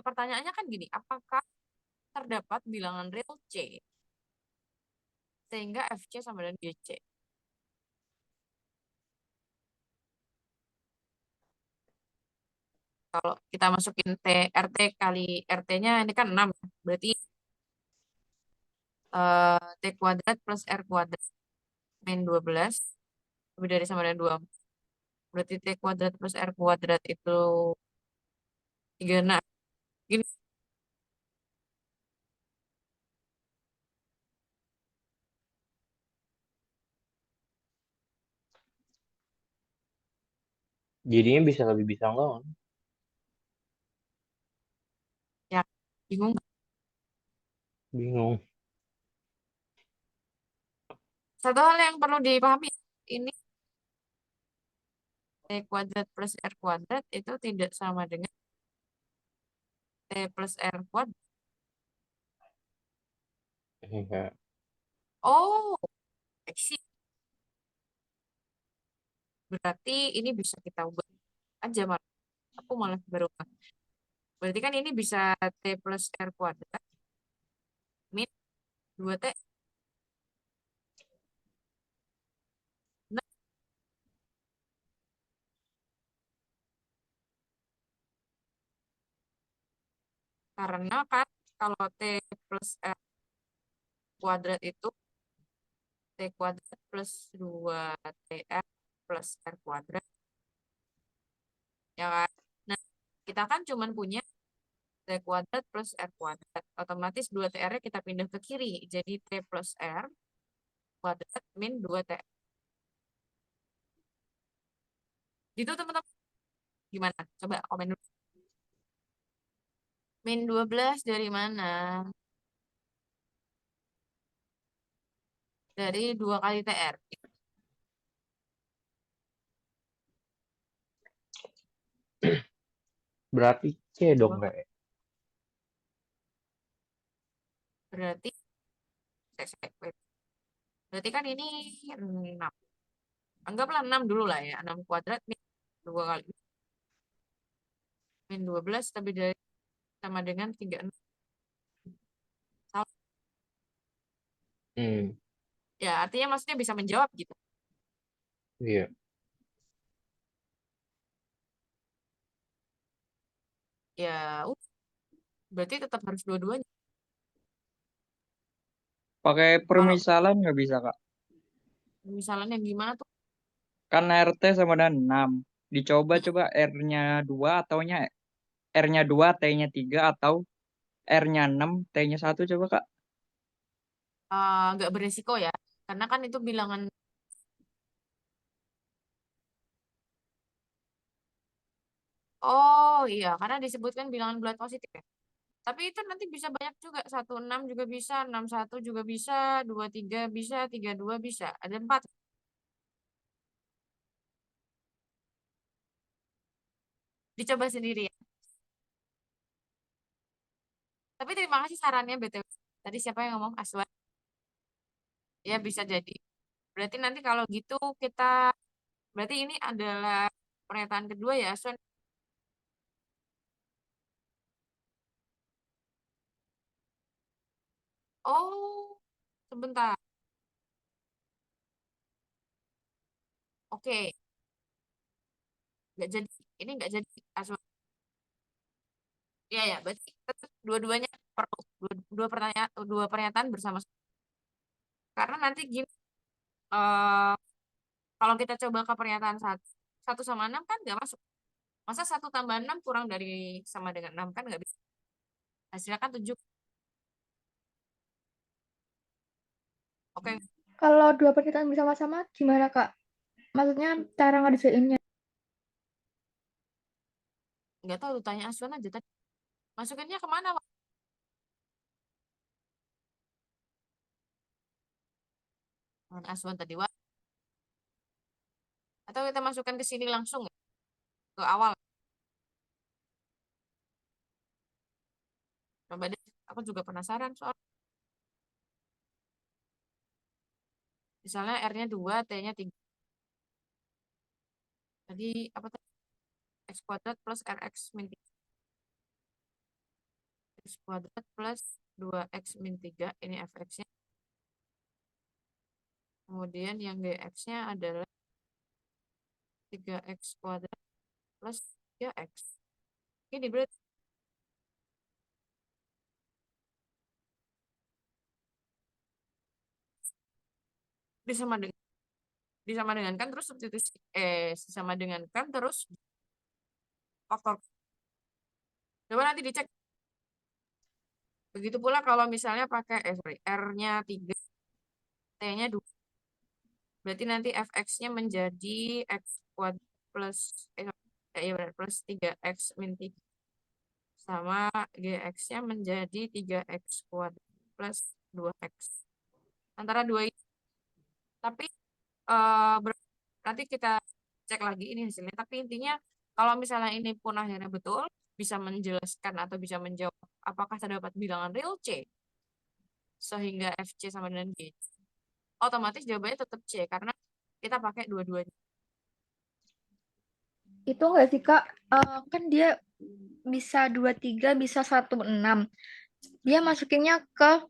pertanyaannya kan gini, apakah terdapat bilangan real C sehingga FC sama dengan GC? Kalau kita masukin RT kali RT-nya ini kan 6, berarti T kuadrat plus R kuadrat min 12 lebih dari sama dengan 2. Berarti T kuadrat plus R kuadrat itu 36. Gini, Jadinya bisa lebih bisa enggak kan? ya bingung. Bingung. Satu hal yang perlu dipahami, ini T kuadrat plus R kuadrat itu tidak sama dengan T plus R kuadrat. Enggak. Oh, I see. Berarti ini bisa kita ubah aja malah. Aku malah baru. Berarti kan ini bisa T plus R kuadrat min 2T. Nah, karena kan kalau T plus R kuadrat itu T kuadrat plus 2TR plus R kuadrat. Ya kan? Nah, kita kan cuma punya T kuadrat plus R kuadrat. Otomatis 2TR-nya kita pindah ke kiri. Jadi T plus R kuadrat min 2TR. Gitu teman-teman. Gimana? Coba komen dulu. Min 12 dari mana? Dari 2 kali TR. Berarti C dong 2 kayak. berarti wait. Berarti kan ini 6. Anggaplah 6 dulu lah ya. 6 kuadrat min 2 kali min 12 tapi dari sama dengan 36. Salah. Hmm, Ya, artinya maksudnya bisa menjawab gitu. iya. Ya, berarti tetap harus dua-duanya. Pakai Kalau permisalan nggak bisa, Kak? misalnya yang gimana tuh? Kan RT sama dengan 6. Dicoba-coba R-nya 2 ataunya R-nya 2, T-nya 3 atau R-nya 6, T-nya 1 coba, Kak. Nggak beresiko ya. Karena kan itu bilangan. Oh iya, karena disebutkan bilangan bulat positif ya. Tapi itu nanti bisa banyak juga. 16 juga bisa, 61 juga bisa, 23 bisa, 32 bisa. Ada 4. Dicoba sendiri ya. Tapi terima kasih sarannya BTW. Tadi siapa yang ngomong? Aswan. Ya bisa jadi. Berarti nanti kalau gitu kita, berarti ini adalah pernyataan kedua ya Aswan. Oh, sebentar. Oke, nggak jadi. Ini nggak jadi Aswan. Iya ya, berarti tetap dua-duanya perlu dua pernyataan bersama. Karena nanti gini, eh, kalau kita coba ke pernyataan satu, 1 sama 6 kan nggak masuk. Masa 1 tambah 6 kurang dari sama dengan 6 kan nggak bisa. Hasilnya kan 7. Oke, Kalau dua pernyataan bersama-sama gimana, Kak? Maksudnya cara ngerjainnya. nggak tahu tuh, tanya Aswan aja tadi. Masukinnya kemana, Wak? Mana Aswan tadi, Wak? Atau kita masukkan ke sini langsung ya? Ke awal. Coba deh, aku juga penasaran soal. Misalnya R-nya 2, T-nya 3. Tadi apa tadi? X kuadrat plus RX min 3. X kuadrat plus 2X min 3. Ini fx-nya. Kemudian yang gx-nya adalah 3X kuadrat plus 3X. Ini berarti disama dengan kan terus substitusi sama dengan kan terus faktor. Coba nanti dicek. Begitu pula kalau misalnya pakai R-nya 3, T-nya 2. Berarti nanti fx-nya menjadi X kuadrat plus iya benar, plus 3X min 3 sama gx-nya menjadi 3X kuadrat plus 2X. Antara 2 ini. Tapi nanti kita cek lagi ini hasilnya. Tapi intinya kalau misalnya ini pun akhirnya betul, bisa menjelaskan atau bisa menjawab apakah terdapat bilangan real C sehingga FC sama dengan G. Otomatis jawabannya tetap C karena kita pakai dua-duanya. Itu enggak sih Kak? Kan dia bisa 23, bisa 16. Dia masukinnya ke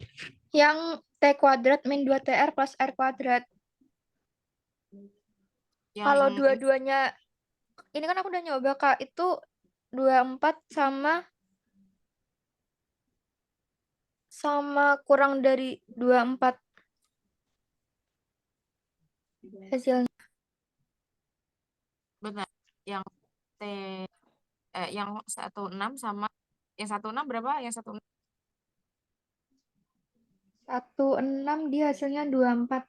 yang T kuadrat min 2TR plus R kuadrat. Yang Kalau ini dua-duanya, ini kan aku udah nyoba Kak, itu 24 sama kurang dari 24 hasilnya. benar. Yang T yang 16 sama yang 16 berapa? Yang 16 16 dia hasilnya 24.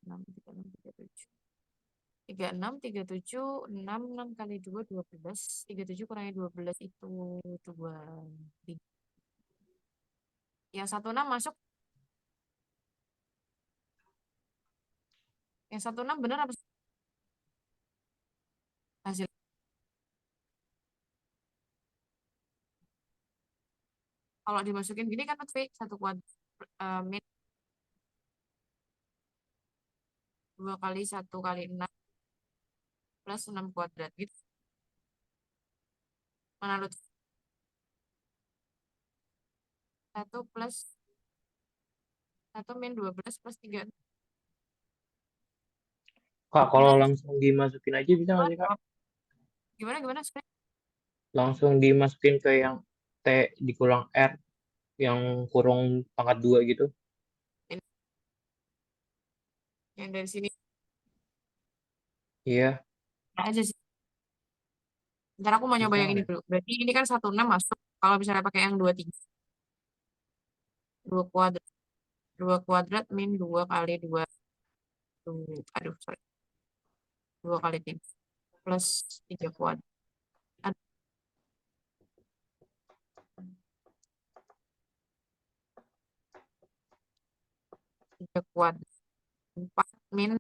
6 36 37 6 6 kali 2 12 37 kurangi 12 itu 2. Yang 16 masuk. Yang 16 benar apa hasil? Kalau dimasukin gini kan V 1 kuadrat min 2 kali 1 kali 6 plus 6 kuadrat gitu. Menurut 1 plus 1 min 12 plus 3. Kak, kalau langsung dimasukin aja bisa nggak sih, Kak? Gimana? Langsung dimasukin ke yang T dikurang R, yang kurung pangkat 2 gitu. Ini, yang dari sini Iya, aja sih. Ntar aku mau nyoba bisa yang ini nggak ya? dulu. Berarti ini kan 16 masuk. Kalau misalnya pakai yang 23, 2 kuadrat. 2 kuadrat min 2 kali 2. Aduh, sorry. 2 kali 3 plus 3 kuadrat. Aduh, 3 kuadrat. 4 min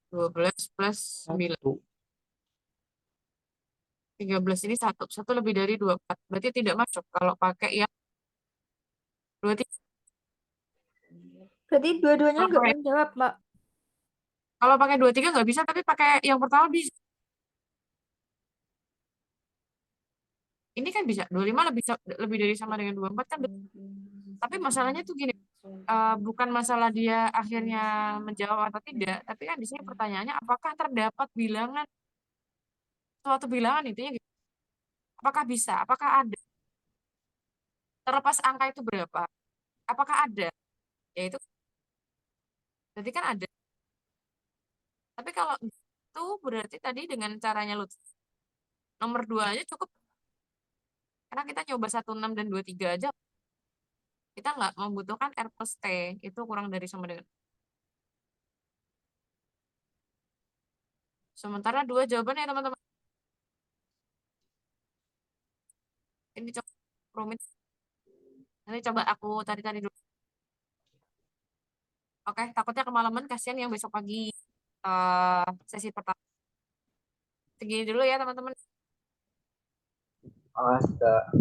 12 plus 9. 1. 13 ini 1. 1 lebih dari 24. Berarti tidak masuk kalau pakai yang 23. Berarti dua-duanya Kalau nggak pakai menjawab, Mbak. kalau pakai 23 nggak bisa, tapi pakai yang pertama bisa. Ini kan bisa. 25 lebih dari sama dengan 24 kan. Tapi masalahnya tuh gini, bukan masalah dia akhirnya menjawab atau tidak, tapi kan di sini pertanyaannya apakah terdapat bilangan, suatu bilangan intinya gitu. Apakah bisa? Apakah ada? Terlepas angka itu berapa? Apakah ada? Ya itu berarti kan ada. Tapi kalau itu berarti tadi dengan caranya Lutfi, nomor 2 aja cukup. Karena kita nyoba 16 dan 23 aja. Kita nggak membutuhkan R plus T. Itu kurang dari sama dengan. Sementara 2 jawabannya ya teman-teman. Ini coba rumit. Nanti coba aku cari-cari dulu. Oke, takutnya kemalaman, kasihan yang besok pagi sesi pertama. Segini dulu ya teman-teman. Astaga.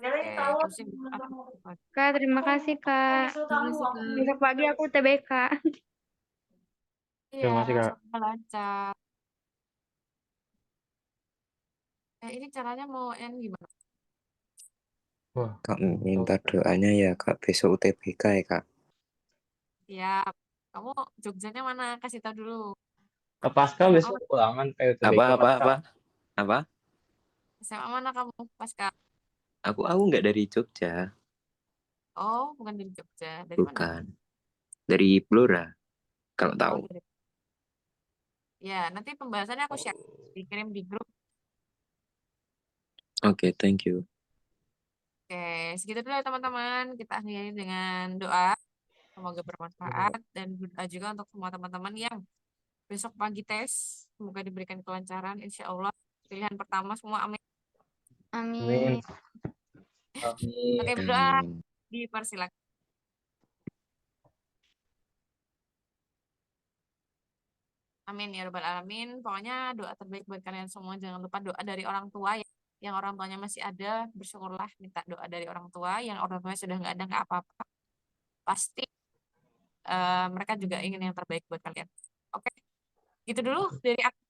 Oke, terus ini Kak, terima kasih, Kak. Terima kasih, Kak. Besok pagi aku TBK. iya, Terima kasih, Kak. semoga lancar. Ini caranya mau yang gimana? Wah, Kak minta doanya ya Kak, besok UTBK ya Kak. Siap. Kamu Jogjanya mana? Kasih tahu dulu. Pasca SMA, besok ulangan PUTBK, Pasca. Apa? SMA mana kamu, Pasca? Aku nggak dari Jogja, Oh, bukan dari Jogja. Dari mana? bukan. Dari Blora, kalau Oh, tahu. ya, nanti pembahasannya aku share. Dikirim di grup. Oke, thank you. Oke, segitu dulu ya teman-teman. Kita akhiri dengan doa. Semoga bermanfaat dan berdoa juga untuk semua teman-teman yang besok pagi tes. Semoga diberikan kelancaran. Insya Allah pilihan pertama semua amin. Amin. Amin. Oke, berdoa Amin. dipersilakan. Amin ya Rabbal Alamin. Pokoknya doa terbaik buat kalian semua. Jangan lupa doa dari orang tua ya. Yang orang tuanya masih ada, bersyukurlah minta doa dari orang tua. Yang orang tuanya sudah nggak ada, nggak apa-apa. Pasti mereka juga ingin yang terbaik buat kalian. Oke, gitu dulu dari aku.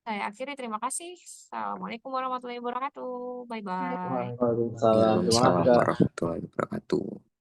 Saya akhiri, terima kasih. Assalamualaikum warahmatullahi wabarakatuh. Bye bye. Waalaikumsalam. Terima kasih Waalaikumsalam Kak. warahmatullahi wabarakatuh.